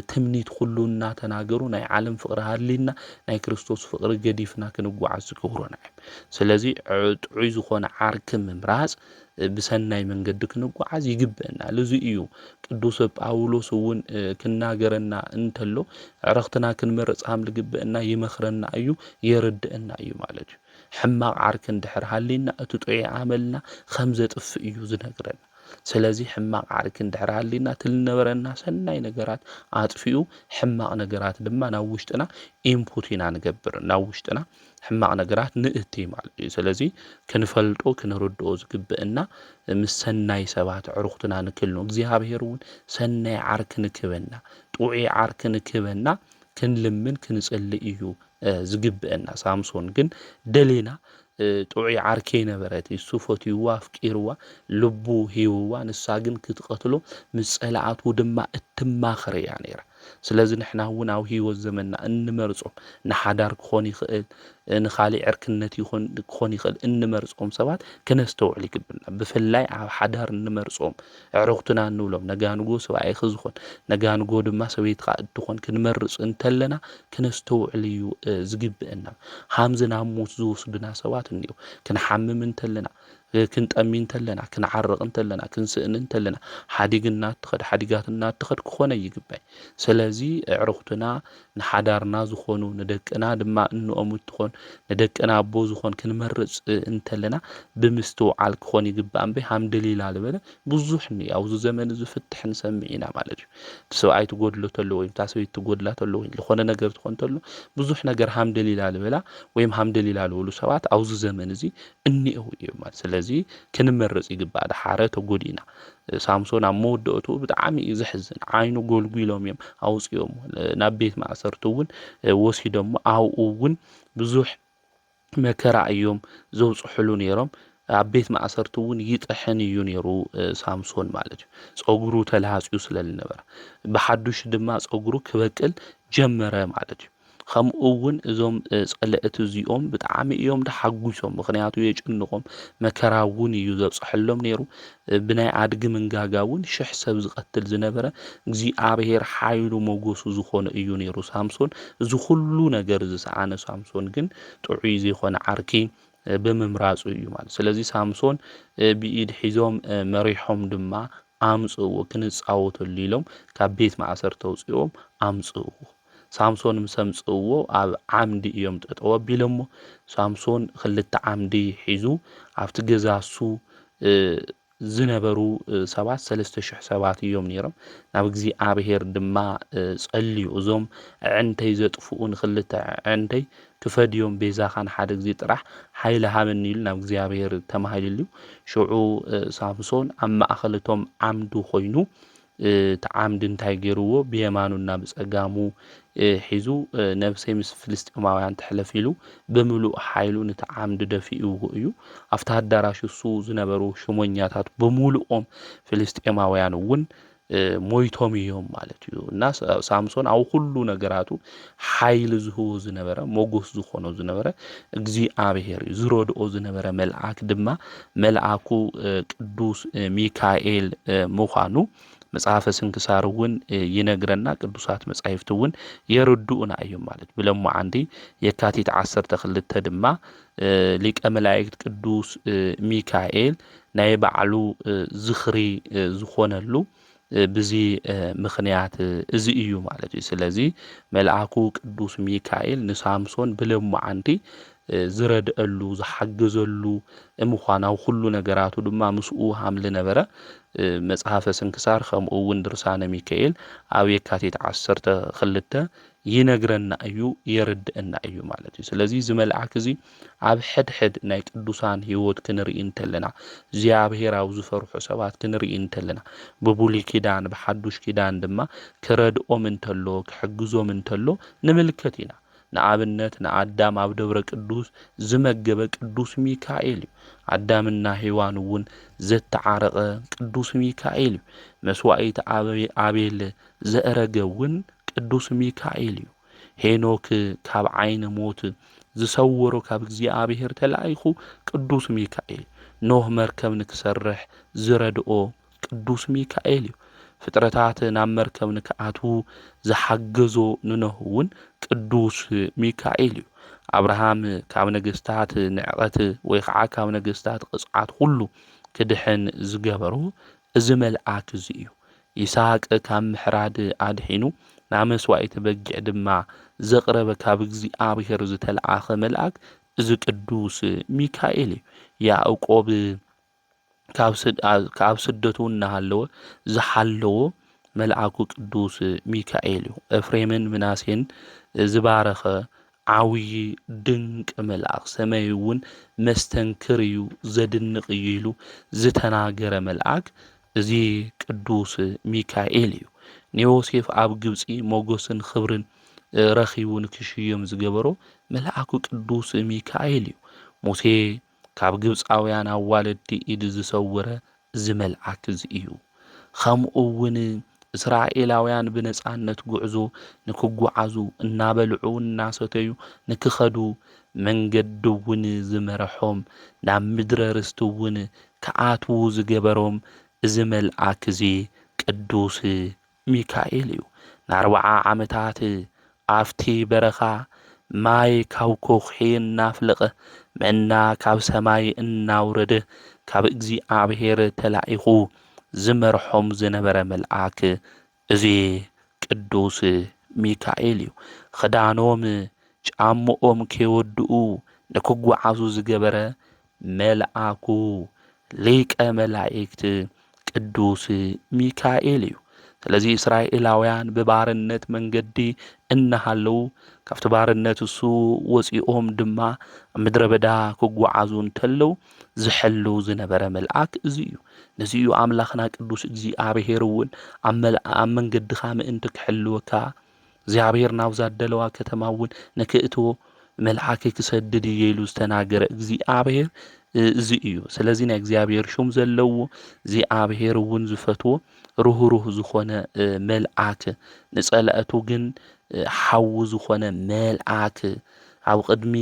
A: ትምኒት ሁሉ እናተናገሩ ናይ ዓለም ፍቅሪ ሃሊና ናይ ክርስቶስ ፍቅሪ ገዲፍና ክንጓዓዝ ዝገብሩና ስለዚ ጥዑይ ዝኾነ ዓርክ ምምራጽ ብሰናይ መንገዲ ክንጓዓዝ ይግብአና ለዚ እዩ ቅዱስ ጳውሎስ እውን ክናገረና እንተሎ ዕረኽትና ክንመርጽ ልግብአና ይመኽረና እዩ የርድአና እዩ ማለት እዩ ሕማቕ ዓርክ እንድሕር ሃሊና እቲ ጥዑይ ዓመልና ከም ዘጥፍ እዩ ዝነግረና ስለዚ ሕማቕ ዓርክ እንድሕር ሃሊና ትልነበረና ሰናይ ነገራት ኣጥፊኡ ሕማቕ ነገራት ድማ ናብ ውሽጥና ኢንፑት ኢና ንገብር ናብ ውሽጥና ሕማቕ ነገራት ንእቲ ማለት እዩ ስለዚ ክንፈልጦ ክንርድኦ ዝግብአና ምስ ሰናይ ሰባት ዕሩኽትና ንክልኑ እግዚአብሔር እውን ሰናይ ዓርክ ንክበና ጥዑይ ዓርክ ንክበና ክንልምን ክንጽልይ እዩ ዝግብአና ሳምሶን ግን ደሊና ጥዑይ ዓርኬ ነበረት እሱ ፈትይዋ አፍቂርዋ ልቡ ሂውዋ ንሳ ግን ክትቀትሎ ምስ ጸላኣቱ ድማ እትማኽር እያ ነይራ ስለዚ ንሕና እውን ኣብ ህይወት ዘመንና እንመርጾም ንሓዳር ክኾን ይኽእል ንኻሊእ ዕርክነት ክኾን ይኽእል እንመርጾም ሰባት ክነስተውዕል ይግብአና ብፍላይ ኣብ ሓዳር እንመርጾም ዕሩኽትና እንብሎም ነጋንጎ ሰብኣይ ክዝኾን ነጋንጎ ድማ ሰበይትካ እትኾን ክንመርጽ እንተለና ክነስተውዕል እዩ ዝግብአና ሃምዚ ናብ ሞት ዝወስዱና ሰባት እንዮ ክንሓምም እንተለና ክንጠሚ እንተለና ክንዓርቕ እንተለና ክንስእን እንተለና ሓዲግና ሓዲጋትና ትኸድ ክኾነ ይግባይ ስለዚ ዕሩኽትና ንሓዳርና ዝኾኑ ንደቅና ድማ እንኦም እትኾን ንደቅና ኣቦ ዝኾን ክንመርጽ እንተለና ብምስትውዓል ክኾን ይግባእ እምበይ ሃም ደሊላ ዝበለ ብዙሕ እኒኦ ኣብዚ ዘመን ዝፍትሕ ንሰምዕ ኢና ማለት እዩ ሰብኣይ ትጎድሎ ተሎ ወይ ሰበይቲ ትጎድላ ተሎ ወይ ዝኾነ ነገር ትኾን ተሎ ብዙሕ ነገር ሃም ደሊላ ዝበላ ወይ ሃም ደሊላ ዝበሉ ሰባት ኣብዚ ዘመን እዚ እኒኦ እዮም ማለት ስለዚ ክንመርጽ ይግባእ ድሓረ ተጎዲና ሳምሶን ኣብ መወደእቱ ብጣዕሚ እዩ ዝሕዝን ዓይኑ ጎልጉሎም እዮም ኣውፅኦም ናብ ቤት ማእሰርቱ እውን ወሲዶም ኣብኡ እውን ብዙሕ መከራ እዮም ዘውጽሕሉ ነይሮም ኣብ ቤት ማእሰርቱ እውን ይጥሕን እዩ ነይሩ ሳምሶን ማለት እዩ ጸጉሩ ተላጽዩ ስለዝነበረ ብሓዱሽ ድማ ጸጉሩ ክበቅል ጀመረ ማለት እዩ ከምኡ እውን እዞም ጸለእቲ እዚኦም ብጣዕሚ እዮም ተሓጒሶም ምክንያቱ የጭንቆም መከራ እውን እዩ ዘብጽሕሎም ነይሩ ብናይ ኣድጊ መንጋጋ እውን ሽሕ ሰብ ዝቀትል ዝነበረ እግዚአብሔር ሓይሉ ሞገሱ ዝኾነ እዩ ነይሩ ሳምሶን እዚ ሁሉ ነገር ዝሰዓነ ሳምሶን ግን ጥዑይ ዘይኮነ ዓርኪ ብምምራጹ እዩ ማለት ስለዚ ሳምሶን ብኢድ ሒዞም መሪሖም ድማ ኣምጽእዎ ክንጻወተሉ ኢሎም ካብ ቤት ማእሰር ተውጽኦም ኣምጽእዎ ሳምሶን ምሰምጽእዎ ኣብ ዓምዲ እዮም ጠጠው ኣቢሎሞ ሳምሶን ክልተ ዓምዲ ሒዙ ኣብቲ ገዛሱ ዝነበሩ ሰባት 3000 ሰባት እዮም ነይሮም ናብ እግዚኣብሔር ድማ ጸልዩ እዞም ዕንተይ ዘጥፍኡ ንኽልተ ዕንተይ ክፈድዮም ቤዛኻን ሓደ ግዜ ጥራሕ ሓይሊ ሃበኒ ኢሉ ናብ እግዚኣብሔር ተማሂልሉ ሽዑ ሳምሶን ኣብ ማእኸለቶም ዓምዱ ኮይኑ እቲ ዓምዲ እንታይ ገይርዎ ብየማኑና ብጸጋሙ ሒዙ ነብሰይ ምስ ፍልስጥኤማውያን ተሕለፍ ኢሉ ብምሉእ ሓይሉ ነቲ ዓምዲ ደፊእዎ እዩ ኣብቲ ኣዳራሽ እሱ ዝነበሩ ሽሞኛታት ብምሉኦም ፍልስጥኤማውያን እውን ሞይቶም እዮም ማለት እዩ እና ሳምሶን ኣብ ኩሉ ነገራቱ ሓይሊ ዝህቦ ዝነበረ ሞጎስ ዝኾኖ ዝነበረ እግዚኣብሔር ዝረድኦ ዝነበረ መልአክ ድማ መልአኩ ቅዱስ ሚካኤል ምዃኑ መጽሓፈ ስንክሳር እውን ይነግረና ቅዱሳት መጻሕፍት እውን የርድኡና እዮም ማለት ብለማዓንቲ የካቲት 12 ድማ ሊቀ መላእክት ቅዱስ ሚካኤል ናይ ባዕሉ ዝኽሪ ዝኾነሉ ብዚ ምኽንያት እዚ እዩ ማለት እዩ ስለዚ መልአኩ ቅዱስ ሚካኤል ንሳምሶን ብለማዓንቲ ዝረድአሉ ዝሓገዘሉ እምዃናው ኩሉ ነገራቱ ድማ ምስኡ ሃምሊ ነበረ መጽሐፈ ስንክሳር ከምኡ እውን ድርሳነ ሚካኤል ኣብ የካቲት 12 ይነግረና እዩ የርድአና እዩ ማለት እዩ ስለዚ ዝመልአክ እዚ ኣብ ሕድሕድ ናይ ቅዱሳን ህይወት ክንርኢ እንተለና እግዚኣብሔር ኣብ ዝፈርሑ ሰባት ክንርኢ እንተለና ብብሉይ ኪዳን ብሓዱሽ ኪዳን ድማ ክረድኦም እንተሎ ክሕግዞም እንተሎ ንምልከት ኢና ንኣብነት ንኣዳም ኣብ ደብረ ቅዱስ ዝመገበ ቅዱስ ሚካኤል እዩ ኣዳምና ሔዋን እውን ዘተዓረቐ ቅዱስ ሚካኤል እዩ መስዋዕቲ ኣቤል ዘእረገ እውን ቅዱስ ሚካኤል እዩ ሄኖክ ካብ ዓይኒ ሞት ዝሰወሮ ካብ እግዚኣብሔር ተላኢኹ ቅዱስ ሚካኤል ኖህ መርከብ ንክሰርሕ ዝረድኦ ቅዱስ ሚካኤል እዩ ፍጥረታት ናብ መርከብ ንክኣትዉ ዝሓገዞ ንኖህ እውን ቅዱስ ሚካኤል እዩ አብርሃም ካብ ነገስታት ንዕቐት ወይ ከዓ ካብ ነገስታት ቅጽዓት ሁሉ ክድሕን ዝገበሩ እዚ መልአክ እዚ እዩ ይስሐቅ ካብ ምሕራድ ኣድሒኑ ናብ መስዋዕቲ በጊዕ ድማ ዘቕረበ ካብ እግዚኣብሔር ዝተለኣኸ መልአክ እዚ ቅዱስ ሚካኤል እዩ ያዕቆብ ካብ ስደቱ እናሃለወ ዝሓለዎ መልአኩ ቅዱስ ሚካኤል እዩ ኤፍሬምን ምናሴን ዝባረኸ ዓውይ ድንቅ መልአክ ሰማይ እውን መስተንክር እዩ ዘድንቕ እዩ ኢሉ ዝተናገረ መልአክ እዚ ቅዱስ ሚካኤል እዩ ንዮሴፍ ኣብ ግብፂ ሞገስን ክብርን ረኺቡ ንክሽዮም ዝገበሮ መልአኩ ቅዱስ ሚካኤል እዩ ሙሴ ካብ ግብፃውያን ኣዋለዲ ኢድ ዝሰወረ እዚ መልአክ እዚ እዩ ከምኡ እውን እስራኤላውያን ብነጻነት ጉዕዞ ንክጓዓዙ እናበልዑ እናሰተዩ ንክኸዱ መንገዲ እውን ዝመርሖም ናብ ምድረ ርስቲ እውን ከኣትዉ ዝገበሮም እዚ መልአክ እዚ ቅዱስ ሚካኤል እዩ ን40 ዓመታት ኣፍቲ በረኻ ማይ ካብ ኮውሒ እናፍለቐ መና ካብ ሰማይ እናውረደ ካብ እግዚኣብሔር ተላኢኹ ዝመርሖም ዝነበረ መልአክ እዚ ቅዱስ ሚካኤል እዩ ክዳኖም ጫምኦም ከይወድኡ ንክጓዓዙ ዝገበረ መልአኩ ሊቀ መላእክት ቅዱስ ሚካኤል እዩ ስለዚ እስራኤላውያን ብባርነት መንገዲ እናሃለዉ ካብቲ ባርነት እሱ ወፂኦም ድማ ምድረ በዳ ክጓዓዙ እንተለዉ ዝሕልው ዝነበረ መልአክ እዚ እዩ ነዚ እዩ ኣምላኽና ቅዱስ እግዚኣብሔር እውን ኣብ መንገድኻ ምእንቲ ክሕልወካ እግዚኣብሔር ናብ ዘደለዋ ከተማ እውን ንክእትዎ መልአክ ክሰድድ ኢሉ ዝተናገረ እግዚኣብሔር እዚ እዩ ስለዚ ናይ እግዚኣብሔር ሹም ዘለዎ እግዚኣብሔር እውን ዝፈትዎ ሩህሩህ ዝኾነ መልአክ ንጸላእቱ ግን ሓዊ ዝኾነ መልአክ ኣብ ቅድሚ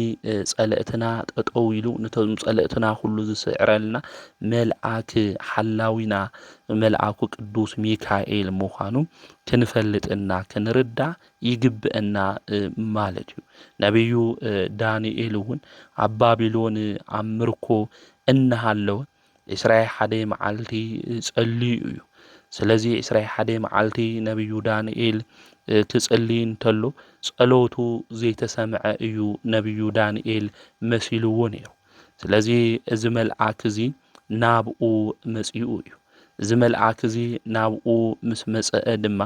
A: ጸላእትና ጠጠው ኢሉ ነቶም ጸላእትና ሁሉ ዝስዕረልና መልአክ ሓላዊና መልአኩ ቅዱስ ሚካኤል ምዃኑ ክንፈልጥና ክንርዳእ ይግብአና ማለት እዩ ነቢዩ ዳንኤል እውን ኣብ ባቢሎን ኣብ ምርኮ እናሃለወ እስራኤል ሓደ መዓልቲ ጸልዩ እዩ ስለዚ እስራኤል ሓደ መዓልቲ ነቢዩ ዳንኤል ክጸልይ እንተሎ ጸሎቱ ዘይተሰምዐ እዩ ነቢዩ ዳንኤል መሲልዎ ነይሩ ስለዚ እዚ መልአክ እዚ ናብኡ መጺኡ እዩ እዚ መልአክ እዚ ናብኡ ምስ መጽአ ድማ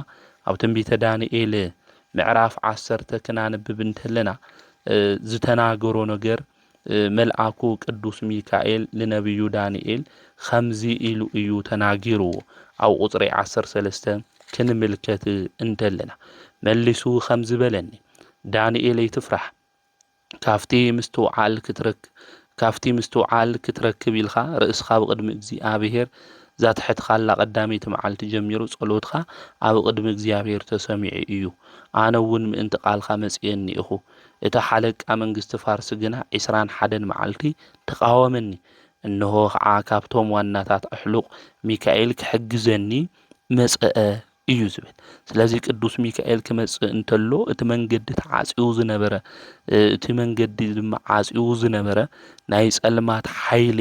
A: ኣብ ትንቢተ ዳንኤል ምዕራፍ 10 ክናንብብ እንተለና ዝተናገሮ ነገር መልአኩ ቅዱስ ሚካኤል ለነብዩ ዳንኤል ከምዚ ኢሉ እዩ ተናጊርዎ ኣብ ቁጽሪ 13 ክንምልከት እንተለና መልሱ ከምዚ በለኒ ዳንኤል ይትፍራህ ካፍቲ ምስትውዓል ክትረክብ ኢልኻ ርእስኻ ብቅድሚ እግዚአብሔር ዛትሕትኻላ ቀዳሚት መዓልቲ ጀሚሩ ጸሎትኻ ኣብ ቅድሚ እግዚአብሔር ተሰሚዑ እዩ ኣነ እውን ምእንቲ ቃልኻ መጽአኒ ኢኹ እታ ሓለቃ መንግስቲ ፋርስ ግና 21 መዓልቲ ተቃወመኒ እነሆ ከዓ ካብቶም ዋናታት ኣሕሉቕ ሚካኤል ክሕግዘኒ መጽአ እዩ ዝብል ስለዚ ቅዱስ ሚካኤል ክመጽእ እንተሎ እቲ መንገዲ ተዓጽዩ ዝነበረ እቲ መንገዲ ድማ ዓጽዩ ዝነበረ ናይ ጸልማት ሓይሊ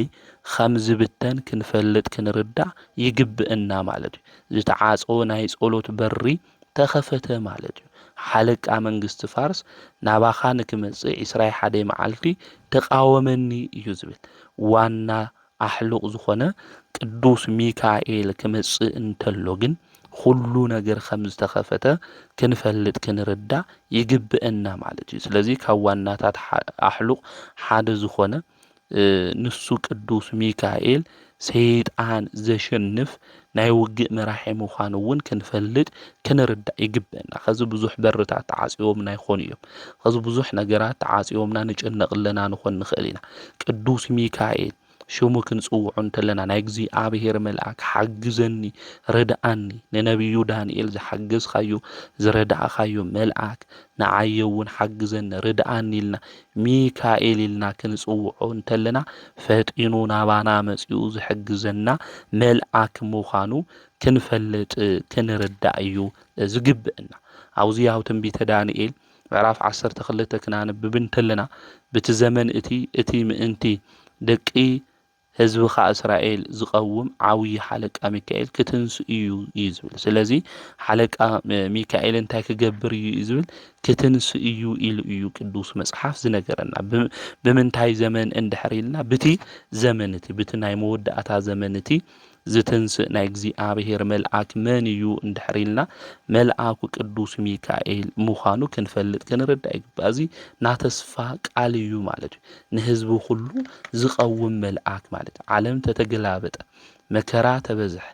A: ከም ዝብተን ክንፈልጥ ክንርዳእ ይግብአና ማለት እዩ ዝተዓጽኦ ናይ ጸሎት በሪ ተኸፈተ ማለት እዩ ሓለቃ መንግስቲ ፋርስ ናባኻ ንክመጽእ 21 መዓልቲ ተቃወመኒ እዩ ዝብል ዋና ኣሕሉቕ ዝኾነ ቅዱስ ሚካኤል ክመጽእ እንተሎ ግን ሁሉ ነገር ከም ዝተኸፈተ ክንፈልጥ ክንርዳእ ይግብአና ማለት እዩ ስለዚ ካብ ዋናታት ኣሕሉቕ ሓደ ዝኾነ ንሱ ቅዱስ ሚካኤል ሰይጣን ዘሸንፍ ናይ ውግእ መራሒ ምዃኑ እውን ክንፈልጥ ክንርዳእ ይግብአና ከዚ ብዙሕ በርታት ተዓጽዮምና ይኾኑ እዮም ከዚ ብዙሕ ነገራት ተዓጽዮምና ንጭነቕለና ንኾን ንኽእል ኢና ቅዱስ ሚካኤል ሽሙ ክንጽውዖ እንተለና ናይ እግዚአብሔር መልአክ ሓግዘኒ ረድኣኒ ንነብዩ ዳንኤል ዝሓገዝካዮ ዝረዳእካዮ መልአክ ንዓየ እውን ሓግዘኒ ረድኣኒ ኢልና ሚካኤል ኢልና ክንጽውዖ እንተለና ፈጢኑ ናባና መጺኡ ዝሕግዘና መልአክ ምዃኑ ክንፈልጥ ክንርዳእ እዩ ዝግብአና ኣብዚ ኣብ ትንቢተ ዳንኤል ምዕራፍ 12 ክናንብብ እንተለና በቲ ዘመን እቲ ምእንቲ ደቂ ህዝብኻ እስራኤል ዝቀውም ዓብይ ሓለቃ ሚካኤል ክትንስ እዩ ይዝብል ስለዚ ሓለቃ ሚካኤል እንታይ ክገብር እዩ ይዝብል ክትንስ እዩ ኢሉ እዩ ቅዱስ መጽሓፍ ዝነገረና ብምንታይ ዘመን እንድሕሪልና በቲ ዘመን እቲ በቲ ናይ መወዳእታ ዘመን እቲ ዝተንስእ ናይ እግዚአብሔር መልአክ መን እዩ እንድሕሪልና መልአኩ ቅዱስ ሚካኤል ምዃኑ ክንፈልጥ ክንርዳእ ይግባእ እዚ ናተስፋ ቃል እዩ ማለት እዩ ንህዝቡ ሁሉ ዝቀውም መልአክ ማለት ዓለም ተተገላበጠ መከራ ተበዝሕ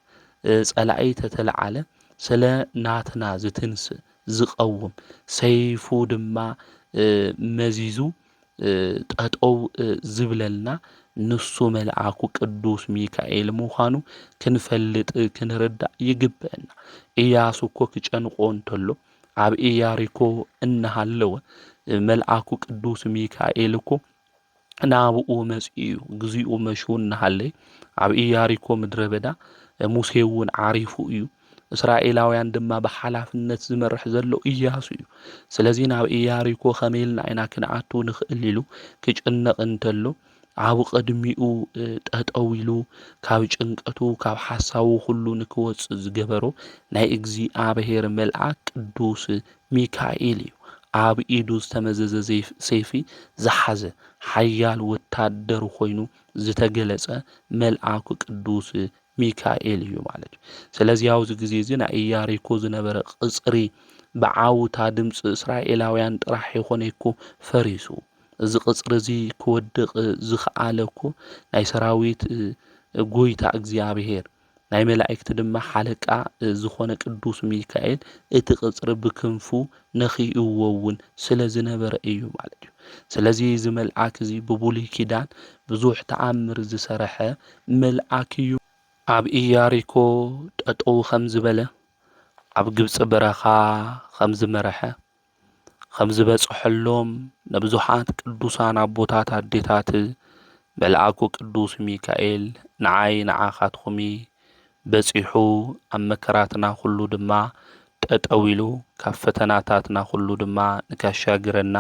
A: ጸላኢ ተተለዓለ ስለ ናትና ዝተንስእ ዝቀውም ሰይፉ ድማ መዚዙ ጠጠው ዝብለልና ንሱ መልአኩ ቅዱስ ሚካኤል ምዃኑ ክንፈልጥ ክንርዳእ ይግብአና ኢያሱ እኮ ክጨንቆ እንተሎ ኣብ ኢያሪኮ እናሃለወ መልአኩ ቅዱስ ሚካኤል እኮ ናብኡ መጽኡግዚኡ መሹ እናሃለይ ኣብ ኢያሪኮ ምድረ በዳ ሙሴ እውን ዓሪፉ እዩ እስራኤላውያን ድማ በሓላፍነት ዝመርሕ ዘሎ ኢያሱ እዩ ስለዚ ናብ ኢያሪኮ ከመይልና ኢና ክንኣቱ ንኽእል ኢሉ ክጭነቕ እንተሎ ኣብ ቅድሚኡ ጠጠው ኢሉ ካብ ጭንቀቱ ካብ ሓሳቡ ሁሉ ንክወጽእ ዝገበሮ ናይ እግዚአብሔር መልአክ ቅዱስ ሚካኤል እዩ ኣብ ኢዱ ዝተመዘዘ ሰይፊ ዝሓዘ ሓያል ወታደር ኮይኑ ዝተገለጸ መልአኩ ቅዱስ ሚካኤል እዩ ማለት እዩ ስለዚ ኣብዚ ግዜ እዚ ናይ ኢያሪኮ ዝነበረ ቅጽሪ ብዓውታ ድምፂ እስራኤላውያን ጥራሕ ይኾነይኮ ፈሪሱ እዚ ቅጽሪ እዚ ክወድቕ ዝኽኣለኮ ናይ ሰራዊት ጎይታ እግዚአብሔር ናይ መላእክት ድማ ሓለቃ ዝኾነ ቅዱስ ሚካኤል እቲ ቅጽሪ ብክንፉ ነኺእዎውን ስለ ዝነበረ እዩ ማለት እዩ ስለዚ እዚ መልአክ እዚ ብብሉይ ኪዳን ብዙሕ ተኣምር ዝሰርሐ መልአክ እዩ ኣብ ኢያሪኮ ጠጠው ከም ዝበለ ኣብ ግብጽ በረኻ ከም ዝመረሐ ከም ዝበጽሐሎም ንብዙሓት ቅዱሳን ኣቦታት ኣዴታት መልአኩ ቅዱስ ሚካኤል ንዓይ ንዓኻትኹም በጺሑ ኣብ መከራትና ሁሉ ድማ ጠጠው ኢሉ ካብ ፈተናታትና ሁሉ ድማ ንከሻግረና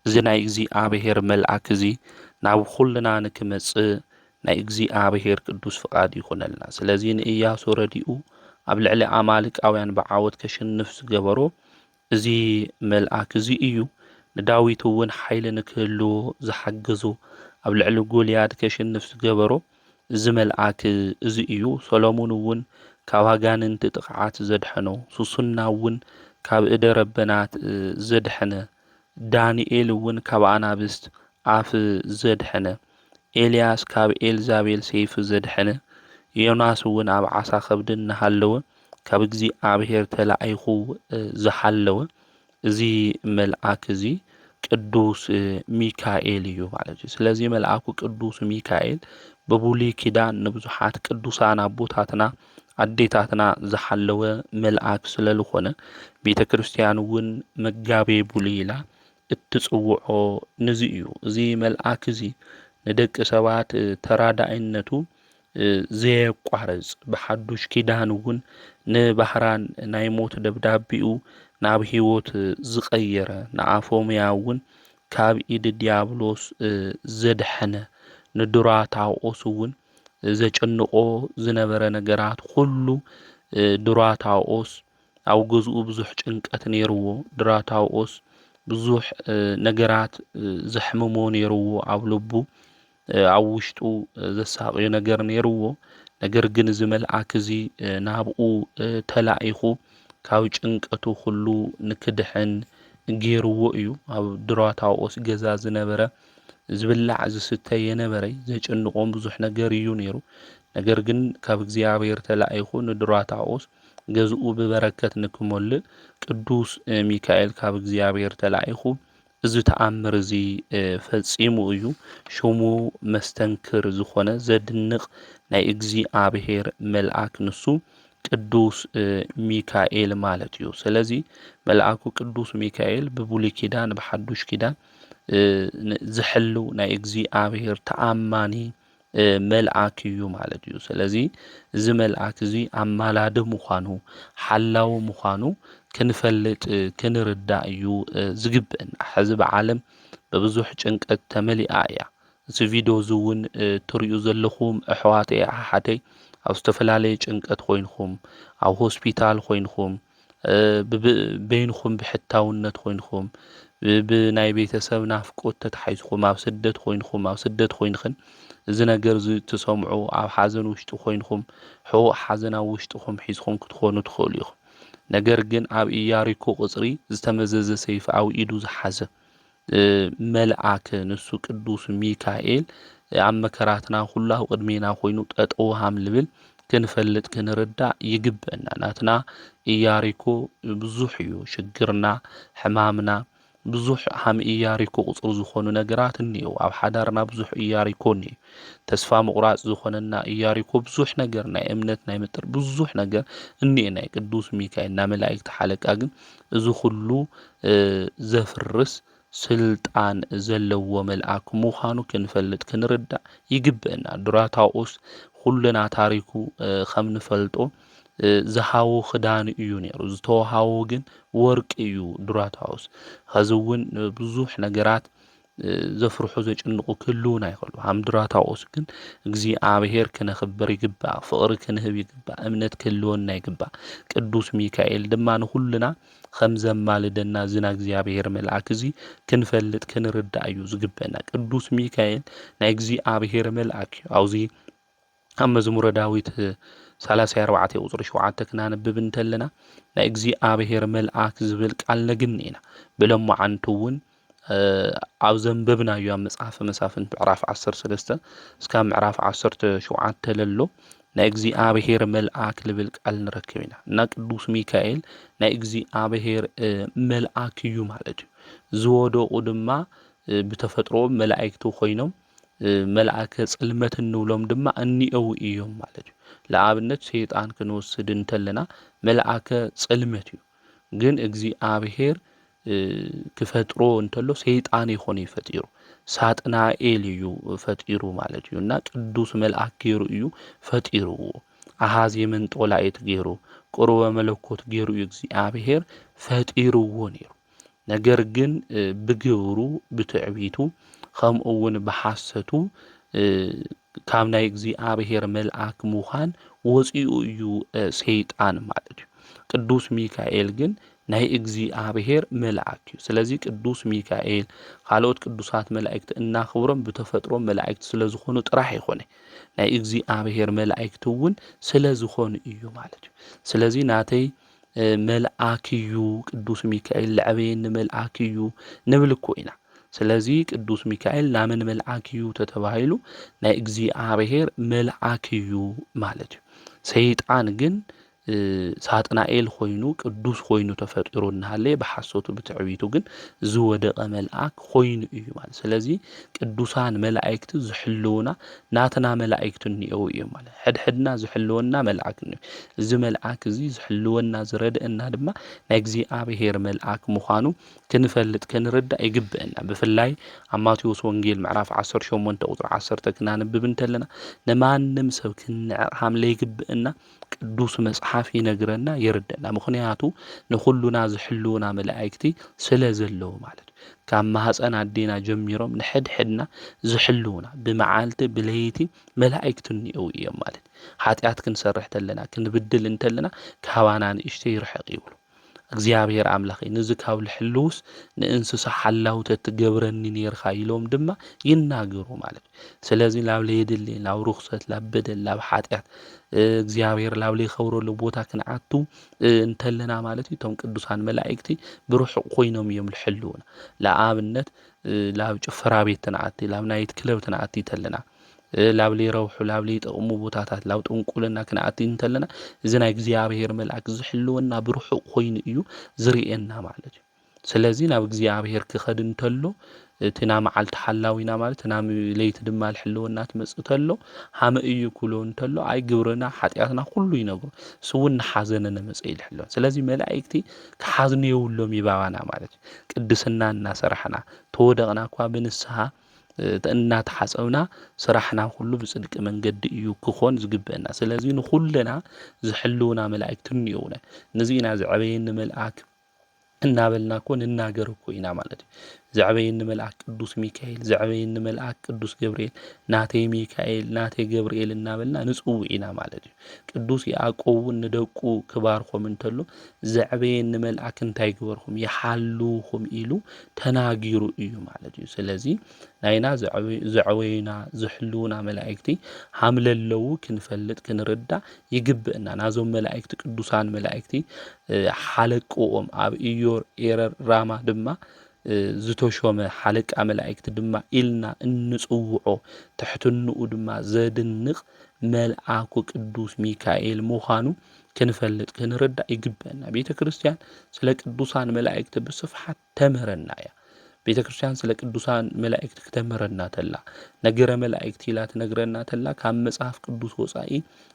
A: እዚ ናይ እግዚአብሔር መልአክ እዚ ናብ ኩልና ንክመጽእ ናይ እግዚአብሔር ቅዱስ ፍቃድ ይኹነልና ስለዚ ንኢያሱ ረዲኡ ኣብ ልዕሊ ኣማልቃውያን ብዓወት ከሸንፍ ዝገበሮ እዚ መልአክ እዚ እዩ ንዳዊት እውን ሓይሊ ንክህልዎ ዝሓገዞ ኣብ ልዕሊ ጎልያድ ከሸንፍ ዝገበሮ እዚ መልአክ እዚ እዩ ሰሎሞን እውን ካብ ኣጋንንቲ ጥቕዓት ዘድሐኖ ሱሱና እውን ካብ እደ ረበናት ዘድሐነ ዳንኤል እውን ካብ ኣናብስት ኣፍ ዘድሐነ ኤልያስ ካብ ኤልዛቤል ሰይፊ ዘድሐነ ዮናስ እውን ኣብ ዓሳ ከብዲ እናሃለወ ካብ እግዚኣብሔር ተላኢኹ ዝሓለወ እዚ መልአክ እዚ ቅዱስ ሚካኤል እዩ ማለት እዩ። ስለዚ መልአኩ ቅዱስ ሚካኤል በብሉይ ኪዳን ንብዙሓት ቅዱሳን ኣቦታትና ኣዴታትና ዝሓለወ መልአክ ስለዝኾነ ቤተ ክርስቲያን እውን መጋቤ ብሉይ ኢላ እትፅውዖ ነዚ እዩ። እዚ መልአክ እዚ ንደቂ ሰባት ተራዳኢነቱ ዘየቋርፅ ብሓዱሽ ኪዳን እውን ንባህራን ናይ ሞት ደብዳቢኡ ናብ ሂወት ዝቀየረ ንኣፎምያ እውን ካብ ኢድ ዲያብሎስ ዘድሐነ ንዱራታኦስ እውን ዘጨንቆ ዝነበረ ነገራት ኩሉ ዱራታኦስ ኣብ ገዝኡ ብዙሕ ጭንቀት ነይርዎ ዱራታኦስ ብዙሕ ነገራት ዘሕምሞ ነይርዎ ኣብ ልቡ ኣብ ውሽጡ ዘሳቅዮ ነገር ነይርዎ ነገር ግን እዚ መልአክ እዚ ናብኡ ተላኢኹ ካብ ጭንቀቱ ኩሉ ንክድሕን ገይርዎ እዩ። ኣብ ዱራታኦስ ገዛ ዝነበረ ዝብላዕ ዝስተ የነበረ ዘጨንቆም ብዙሕ ነገር እዩ ነይሩ። ነገር ግን ካብ እግዚኣብሔር ተላኢኹ ንዱራታኦስ ገዝኡ ብበረከት ንክመልእ ቅዱስ ሚካኤል ካብ እግዚኣብሔር ተላኢኹ እዚ ተኣምር እዚ ፈጺሙ እዩ። ሽሙ መስተንክር ዝኾነ ዘድንቕ ናይ እግዚኣብሔር መልአክ ንሱ ቅዱስ ሚካኤል ማለት እዩ። ስለዚ መልአኩ ቅዱስ ሚካኤል ብብሉይ ኪዳን ብሓዱሽ ኪዳን ዝሕልው ናይ እግዚኣብሔር ተኣማኒ መልአክ እዩ ማለት እዩ። ስለዚ እዚ መልአክ እዚ ኣማላዲ ምዃኑ ሓላዊ ምዃኑ ክንፈልጥ ክንርዳእ እዩ ዝግብአና። ሕዚ ብዓለም ብብዙሕ ጭንቀት ተመሊኣ እያ። እዚ ቪድዮ እዚ እውን ትሪኡ ዘለኹም ኣሕዋተይ ኣሓተይ ኣብ ዝተፈላለየ ጭንቀት ኮይንኩም ኣብ ሆስፒታል ኮይንኩም በይንኩም ብሕታውነት ኮይንኩም ብናይ ቤተሰብ ናፍቆት ተታሒዝኩም ኣብ ስደት ኮይንኩም ኣብ ስደት ኮይንክን እዚ ነገር እዚ ትሰምዑ ኣብ ሓዘን ውሽጢ ኮይንኩም ሕቡእ ሓዘን ኣብ ውሽጢኩም ሒዝኩም ክትኮኑ ትኽእሉ ኢኹም። ነገር ግን ኣብ ኢያሪኮ ቁፅሪ ዝተመዘዘ ሰይፊ ኣብ ኢዱ ዝሓዘ መልአክ ንሱ ቅዱስ ሚካኤል ኣብ መከራትና ኩሉ ኣብ ቅድሜና ኮይኑ ጠጠው ሃም ልብል ክንፈልጥ ክንርዳእ ይግብአና። ናትና ኢያሪኮ ብዙሕ እዩ ሽግርና ሕማምና ብዙሕ ሃም ኢያሪኮ ቁፅሪ ዝኾኑ ነገራት እኒአው። ኣብ ሓዳርና ብዙሕ ኢያሪኮ እኒአ ተስፋ ምቁራፅ ዝኾነና ኢያሪኮ ብዙሕ ነገር ናይ እምነት ናይ ምጥር ብዙሕ ነገር እኒአ ናይ ቅዱስ ሚካኤል ና መላእክቲ ሓለቃ ግን እዚ ኩሉ ዘፍርስ ስልጣን ዘለዎ መልአክ ምዃኑ ክንፈልጥ ክንርዳእ ይግብአና። ዱራታኦስ ኩልና ታሪኩ ከም ንፈልጦ ዝሃቦ ክዳን እዩ ነይሩ ዝተወሃቦ ግን ወርቂ እዩ ዱራታኦስ። ሕዚ እውን ብዙሕ ነገራት ዘፍርሑ ዘጭንቁ ክህልውና ይኽእሉ። ሃም ዱራታኦስ ግን እግዚኣብሔር ክነኽብር ይግባእ፣ ፍቕሪ ክንህብ ይግባእ፣ እምነት ክህልወና ይግባእ። ቅዱስ ሚካኤል ድማ ንኩልና ከም ዘማልደና ዝና እግዚኣብሔር መልአክ እዚ ክንፈልጥ ክንርዳእ እዩ ዝግበአና። ቅዱስ ሚካኤል ናይ እግዚኣብሔር መልአክ እዩ። ኣብዚ ኣብ መዝሙረ ዳዊት 34 ቁፅሪ 7 ክናነብብ እንተለና ናይ እግዚኣብሔር መልአክ ዝብል ቃል ነግኒና ብለማዓንቱ እውን ኣብ ዘንበብናዮ ኣብ መጽሓፈ መሳፍንት ምዕራፍ 13 እስካብ ምዕራፍ 17 ለሎ ናይ እግዚኣብሔር መልአክ ልብል ቃል ንረክብ ኢና እና ቅዱስ ሚካኤል ናይ እግዚኣብሔር መልአክ እዩ ማለት እዩ። ዝወደቁ ድማ ብተፈጥሮ መላእክቲ ኮይኖም መልአከ ጽልመት እንብሎም ድማ እኒአው እዮም ማለት እዩ። ለኣብነት ሰይጣን ክንወስድ እንተለና መልአከ ጽልመት እዩ። ግን እግዚኣብሔር ክፈጥሮ እንተሎ ሰይጣን ይኾነ ይፈጢሩ ሳጥናኤል እዩ ፈጢሩ ማለት እዩ። እና ቅዱስ መልአክ ገይሩ እዩ ፈጢሩዎ ኣሃዝ የመንጦላእት ገይሩ ቁርበ መለኮት ገይሩ እዩ እግዚኣብሔር ፈጢሩዎ ነይሩ። ነገር ግን ብግብሩ ብትዕቢቱ ከምኡ እውን ብሓሰቱ ካብ ናይ እግዚኣብሔር መልአክ ምዃን ወፂኡ እዩ ሰይጣን ማለት እዩ። ቅዱስ ሚካኤል ግን ናይ እግዚአብሔር መልአክ እዩ። ስለዚ ቅዱስ ሚካኤል ካልኦት ቅዱሳት መላእክቲ እናኽብሮም ብተፈጥሮ መላእክቲ ስለ ዝኾኑ ጥራሕ ይኾነ ናይ እግዚአብሔር መላእክቲ እውን ስለ ዝኾኑ እዩ ማለት እዩ። ስለዚ ናተይ መልአክ እዩ ቅዱስ ሚካኤል ልዕበየኒ መልአክ እዩ ንብል እኮ ኢና። ስለዚ ቅዱስ ሚካኤል ናመን መልአክ እዩ ተተባሂሉ ናይ እግዚአብሔር መልአክ እዩ ማለት እዩ። ሰይጣን ግን ሳጥናኤል ኮይኑ ቅዱስ ኮይኑ ተፈጢሩ እናሃለየ ብሓሶቱ ብትዕቢቱ ግን ዝወደቐ መልአክ ኮይኑ እዩ ማለት። ስለዚ ቅዱሳን መላእክቲ ዝሕልውና ናትና መላእክቲ እኒአው እዮም ማለት ሕድሕድና ዝሕልወና መልአክ እኒኦ። እዚ መልአክ እዚ ዝሕልወና ዝረድአና ድማ ናይ እግዚአብሔር መልአክ ምዃኑ ክንፈልጥ ክንርዳእ ይግብአና። ብፍላይ ኣብ ማቴዎስ ወንጌል ምዕራፍ 18 ቁጥሪ 10 ክናንብብ እንተለና ንማንም ሰብ ክንዕርሃም ለይግብአና ቅዱስ መጽሓፍ ይነግረና ይርደና። ምክንያቱ ንኹሉና ዝሕልውና መላእክቲ ስለ ዘለዉ ማለት እዩ። ካብ ማህፀን ኣዴና ጀሚሮም ንሕድሕድና ዝሕልውና ብመዓልቲ ብለይቲ መላእክቲ እኒአው እዮም ማለት እዩ። ኃጢአት ክንሰርሕ ተለና ክንብድል እንተለና ካባና ንእሽተይ ይርሕቕ ይብሉ። እግዚአብሔር አምላኸይ ነዚ ካብ ልሕልውስ ንእንስሳ ሓላውተ ትገብረኒ ነርካ ኢሎም ድማ ይናገሩ ማለት እዩ። ስለዚ ላብ ለየድሊ ላብ ርኩሰት ላብ በደል ላብ ኃጢአት እግዚአብሔር ላብ ለይኸብረሉ ቦታ ክንዓቱ እንተለና ማለት እዩ። እቶም ቅዱሳን መላእክቲ ብሩሑቕ ኮይኖም እዮም ልሕልውና። ለኣብነት ላብ ጭፈራ ቤት ትንኣቲ ላብ ናይት ክለብ ትንኣቲ ተለና ላብ ለይረውሑ ላብ ለይጠቕሙ ቦታታት ላብ ጥንቁልና ክንኣቲ እንተለና እዚ ናይ እግዚአብሔር መልአክ ዝሕልወና ብሩሑቕ ኮይኑ እዩ ዝርኤና ማለት እዩ። ስለዚ ናብ እግዚአብሔር ክኸድ እንተሎ እቲ ና መዓልቲ ሓላዊና ማለት ና ለይቲ ድማ ልሕልወና ትመጽእ ተሎ ሃመ እዩ ኩሎ እንተሎ ኣይ ግብርና ኃጢአትና ኩሉ ይነግሩ ስውን ሓዘነነ መጽእ ይልሕልወን። ስለዚ መላእክቲ ክሓዝኑ የብሎም ይባባና ማለት እዩ። ቅድስና እናሰርሕና ተወደቕና እኳ ብንስሓ እናተሓጸብና ስራሕና ሁሉ ብጽድቂ መንገዲ እዩ ክኾን ዝግበአና። ስለዚ ንኹልና ዝሕልውና መላእክቲ እኒአውና ነዚና ዝዕበየኒ መልአክ እናበልና እኮ ንናገር እኮ ኢና ማለት እዩ። ዘዕበየኒ መልአክ ቅዱስ ሚካኤል ዘዕበየኒ መልአክ ቅዱስ ገብርኤል ናተይ ሚካኤል ናተይ ገብርኤል እናበልና ንጽውዕ ኢና ማለት እዩ። ቅዱስ ያዕቆብ ንደቁ ክባርኾም እንተሎ ዘዕበየኒ መልአክ እንታይ ግበርኩም ይሓልውኩም ኢሉ ተናጊሩ እዩ ማለት እዩ። ስለዚ ናይና ዘዕበዩና ዝሕልውና መላእክቲ ሃምለለዉ ክንፈልጥ ክንርዳእ ይግብአና። ናዞም መላእክቲ ቅዱሳን መላእክቲ ሓለቅኦም ኣብ ኢዮር ኤረር ራማ ድማ ዝተሾመ ሓለቃ መላእክቲ ድማ ኢልና እንጽውዖ ትሕትንኡ ድማ ዘድንቕ መልአኩ ቅዱስ ሚካኤል ምዃኑ ክንፈልጥ ክንርዳእ ይግበአና። ቤተ ክርስቲያን ስለ ቅዱሳን መላእክቲ ብስፍሓት ተምህረና እያ። ቤተ ክርስቲያን ስለ ቅዱሳን መላእክቲ ክተምህረና ተላ ነገረ መላእክቲ ኢላ ትነግረና ተላ ካብ መጽሐፍ ቅዱስ ወጻኢ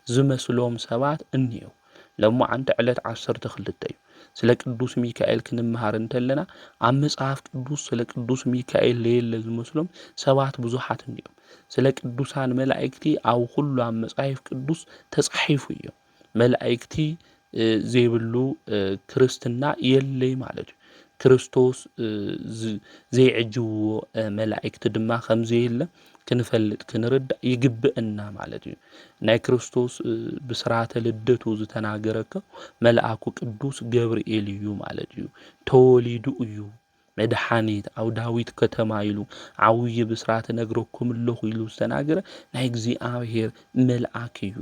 A: ዝመስሎም ሰባት እንየው። ለማዓንቲ ዕለት 12 እዩ። ስለ ቅዱስ ሚካኤል ክንመሃር እንተለና ኣብ መጽሐፍ ቅዱስ ስለ ቅዱስ ሚካኤል ለየለ ዝመስሎም ሰባት ብዙሓት እንዮም። ስለ ቅዱሳን መላእክቲ ኣብ ኩሉ ኣብ መጽሐፍ ቅዱስ ተጻሒፉ እዮም። መላእክቲ ዘይብሉ ክርስትና የለይ ማለት እዩ። ክርስቶስ ዘይዕጅብዎ መላእክቲ ድማ ከምዘየለ ክንፈልጥ ክንርዳእ ይግብአና ማለት እዩ። ናይ ክርስቶስ ብስራተ ልደቱ ዝተናገረከ መልአኩ ቅዱስ ገብርኤል እዩ ማለት እዩ። ተወሊዱ እዩ መድኃኒት ኣብ ዳዊት ከተማ ኢሉ ዓብይ ብስራተ ነግረኩም ኣለኹ ኢሉ ዝተናገረ ናይ እግዚአብሔር መልአክ እዩ።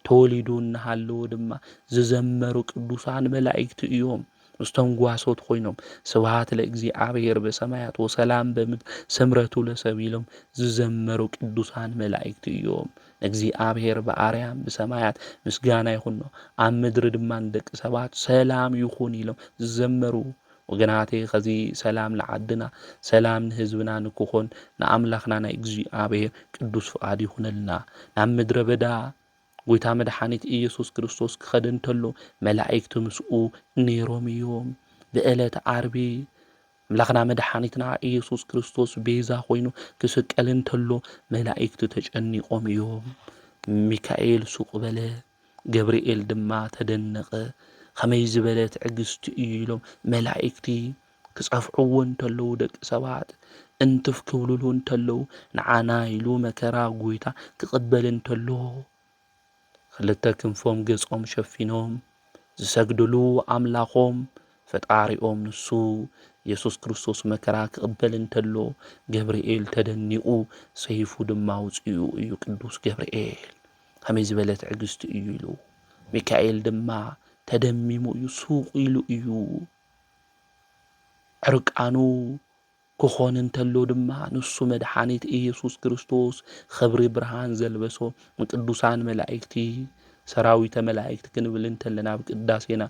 A: ተወሊዱ እናሃለዎ ድማ ዝዘመሩ ቅዱሳን መላእክቲ እዮም። እስተንጓሶት ኮይኖም ስብሐት ለእግዚአብሔር በሰማያት ወሰላም በምድር ስምረቱ ለሰብ ኢሎም ዝዘመሩ ቅዱሳን መላእክቲ እዮም። እግዚአብሔር በአርያም በሰማያት ምስጋና ይኹን ኣብ ምድሪ ድማ ንደቂ ሰባት ሰላም ይኹን ኢሎም ዝዘመሩ ወገናቴ ከዚ ሰላም ለዓድና ሰላም ንህዝብና ንክኾን ንኣምላኽና ናይ እግዚአብሔር ቅዱስ ፍቃድ ይኹነልና። ናብ ምድረ በዳ ጎይታ መድኃኒት ኢየሱስ ክርስቶስ ክኸድ እንተሎ መላእክቲ ምስኡ ነይሮም እዮም። ብዕለተ ዓርቢ አምላኽና መድኃኒትና ኢየሱስ ክርስቶስ ቤዛ ኮይኑ ክስቀል እንተሎ መላእክቲ ተጨኒቆም እዮም። ሚካኤል ሱቅ በለ ገብርኤል ድማ ተደነቀ። ከመይ ዝበለ ትዕግስቲ እዩ ኢሎም መላእክቲ ክጸፍዕዎ እንተለዉ ደቂ ሰባት እንትፍ ክብልሉ እንተለዉ ንዓና ኢሉ መከራ ጎይታ ክቕበል እንተሎ ክልተ ክንፎም ገጾም ሸፊኖም ዝሰግድሉ ኣምላኾም ፈጣሪኦም ንሱ ኢየሱስ ክርስቶስ መከራ ክቕበል እንተሎ ገብርኤል ተደኒቑ ሰይፉ ድማ ውፅኡ እዩ ቅዱስ ገብርኤል ከመይ ዝበለ ትዕግስቲ እዩ ኢሉ ሚካኤል ድማ ተደሚሙ እዩ ሱቕ ኢሉ እዩ ዕርቃኑ ክኾን እንተሎ ድማ ንሱ መድኃኒት ኢየሱስ ክርስቶስ ኽብሪ ብርሃን ዘልበሶ ቅዱሳን መላእክቲ ሰራዊተ መላእክቲ ክንብል እንተለና ብቅዳሴና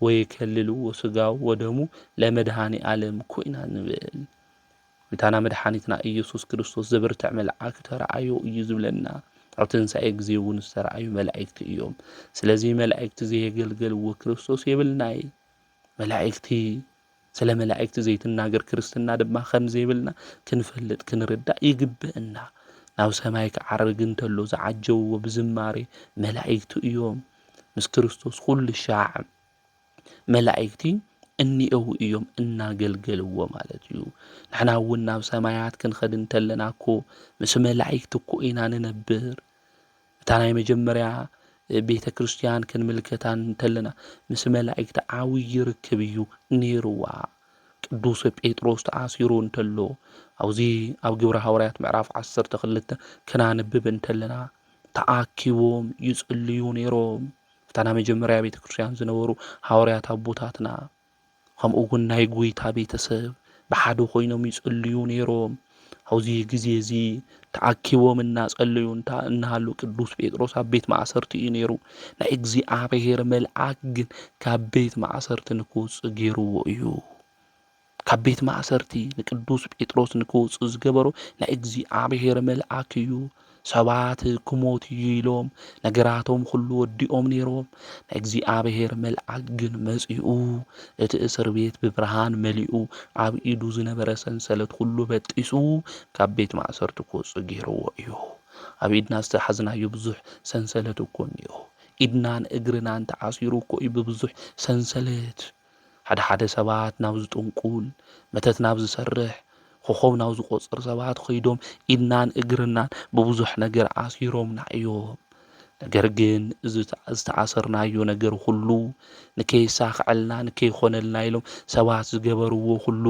A: ወይከልልዎ ሥጋው ወደሙ ለመድኃኒ ዓለም ኮይና ንብል እታና መድኃኒትና ኢየሱስ ክርስቶስ ዘብርትዕ መልአክ ተረአዮ እዩ ዝብለና ኣብ ትንሣኤ ጊዜ እውን ዝተረአዩ መላእክቲ እዮም ስለዚ መላእክቲ ዘየገልገልዎ ክርስቶስ የብልናይ መላእክቲ ስለ መላእክቲ ዘይትናገር ክርስትና ድማ ከም ዘይብልና ክንፈልጥ ክንርዳእ ይግብአና ናብ ሰማይ ክዓርግ እንተሎ ዝዓጀብዎ ብዝማሬ መላእክቲ እዮም ምስ ክርስቶስ ኩሉ ሻዕ መላእክቲ እኒአው እዮም እናገልገልዎ ማለት እዩ ንሕና እውን ናብ ሰማያት ክንኸድ እንተለና እኮ ምስ መላእክቲ እኮ ኢና ንነብር እታ ናይ መጀመርያ ቤተ ክርስቲያን ክንምልከታ እንተለና ምስ መላእክቲ ዓብዪ ርክብ እዩ ነይሩዋ ቅዱስ ጴጥሮስ ተኣሲሩ እንተሎ አውዚ ኣብ ግብረ ሐዋርያት ምዕራፍ 12 ክናንብብ እንተለና ተኣኪቦም ይጽልዩ ነይሮም እታና መጀመርያ ቤተ ክርስቲያን ዝነበሩ ሐዋርያት አቦታትና ከምኡ እውን ናይ ጎይታ ቤተሰብ ብሓደ ኮይኖም ይጽልዩ ነይሮም አውዚ ጊዜ እዚ ተኣኪቦም እናጸለዩ እናሃሉ ቅዱስ ጴጥሮስ ኣብ ቤት ማእሰርቲ እዩ ነይሩ ናይ እግዚአብሔር መልአክ ግን ካብ ቤት ማእሰርቲ ንክወፅእ ገይርዎ እዩ ካብ ቤት ማእሰርቲ ንቅዱስ ጴጥሮስ ንክወፅእ ዝገበሮ ናይ እግዚአብሔር መልአክ እዩ ሰባት ክሞት ኢሎም ነገራቶም ሁሉ ወዲኦም ነይሮም ናይ እግዚአብሔር መልአክ ግን መጺኡ እቲ እስር ቤት ብብርሃን መሊኡ ኣብ ኢዱ ዝነበረ ሰንሰለት ሁሉ በጢሱ ካብ ቤት ማእሰርቲ ክወፅእ ገይርዎ እዩ ኣብ ኢድና ዝተሓዝናዮ ብዙሕ ሰንሰለት እኮ እኒኦ ኢድናን እግርናን ተኣሲሩ እኮ እዩ ብብዙሕ ሰንሰለት ሓደ ሰባት ናብ ዝጥንቁል መተት ናብ ዝሰርሕ ኮኸብ ናብ ዝቆፅር ሰባት ኸይዶም ኢድናን እግርናን ብብዙሕ ነገር ኣሲሮምና እዮም ነገር ግን ዝተኣሰርናዮ ነገር ሁሉ ንከይሳኽዐልና ንከይኾነልና ኢሎም ሰባት ዝገበርዎ ሁሉ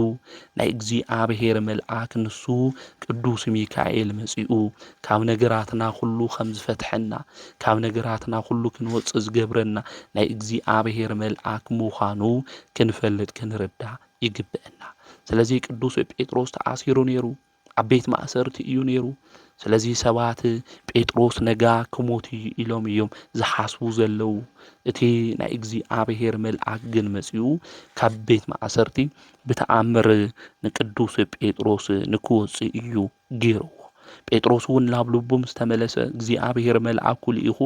A: ናይ እግዚአብሔር መልአክ ንሱ ቅዱስ ሚካኤል መጺኡ ካብ ነገራትና ሁሉ ከም ዝፈትሐና ካብ ነገራትና ሁሉ ክንወፅእ ዝገብረና ናይ እግዚአብሔር መልአክ ምዃኑ ክንፈልጥ ክንርዳእ ይግብአና ስለዚ ቅዱስ ጴጥሮስ ተኣሲሩ ነይሩ ኣብ ቤት ማእሰርቲ እዩ ነይሩ ስለዚ ሰባት ጴጥሮስ ነጋ ክሞት ኢሎም እዮም ዝሓስቡ ዘለው እቲ ናይ እግዚአብሔር መልአክ ግን መጺኡ ካብ ቤት ማእሰርቲ ብተኣምር ንቅዱስ ጴጥሮስ ንክወፅእ እዩ ገይርዎ ጴጥሮስ እውን ናብ ልቡ ምስ ተመለሰ እግዚአብሔር መልአኩ ልኢኹ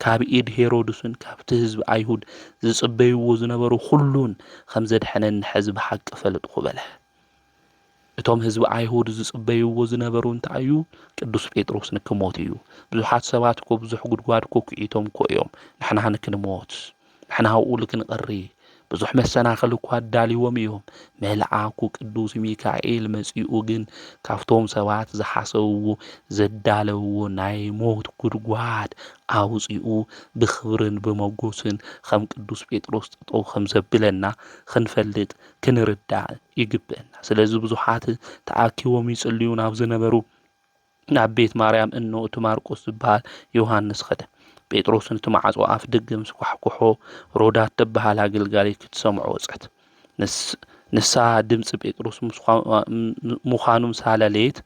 A: ካብ ኢድ ሄሮድስን ካብቲ ህዝቢ ኣይሁድ ዝጽበይዎ ዝነበሩ ሁሉን ከም ዘድሐነን ሕዚ ብሓቂ ፈልጥኹ በለ እቶም ህዝቢ ኣይሁድ ዝጽበይዎ ዝነበሩ እንታይ እዩ ቅዱስ ጴጥሮስ ንክሞት እዩ ብዙሓት ሰባት እኮ ብዙሕ ጉድጓድ እኮ ክኢቶም እኮ እዮም ንሕና ንክንሞት ንሕና ኣብኡ ክንቐሪ ብዙሕ መሰናኽል እኳ ኣዳልይዎም እዮም መልአኩ ቅዱስ ሚካኤል መጺኡ ግን ካብቶም ሰባት ዝሓሰብዎ ዘዳለውዎ ናይ ሞት ጉድጓድ ኣውፂኡ ብኽብርን ብመጎስን ከም ቅዱስ ጴጥሮስ ጠጠው ከም ዘብለና ክንፈልጥ ክንርዳእ ይግብአና ስለዚ ብዙሓት ተኣኪቦም ይጽልዩ ናብ ዝነበሩ ናብ ቤት ማርያም እኖ እቲ ማርቆስ ዝበሃል ዮሐንስ ኸደ ጴጥሮስን እቲ ማዕጾ ኣፍ ደገ ምስ ኳሕኩሖ ሮዳት ትበሃል ኣገልጋሊት ክትሰምዖ ወጸት ንሳ ድምፂ ጴጥሮስ ምዃኑ ምሳለለየት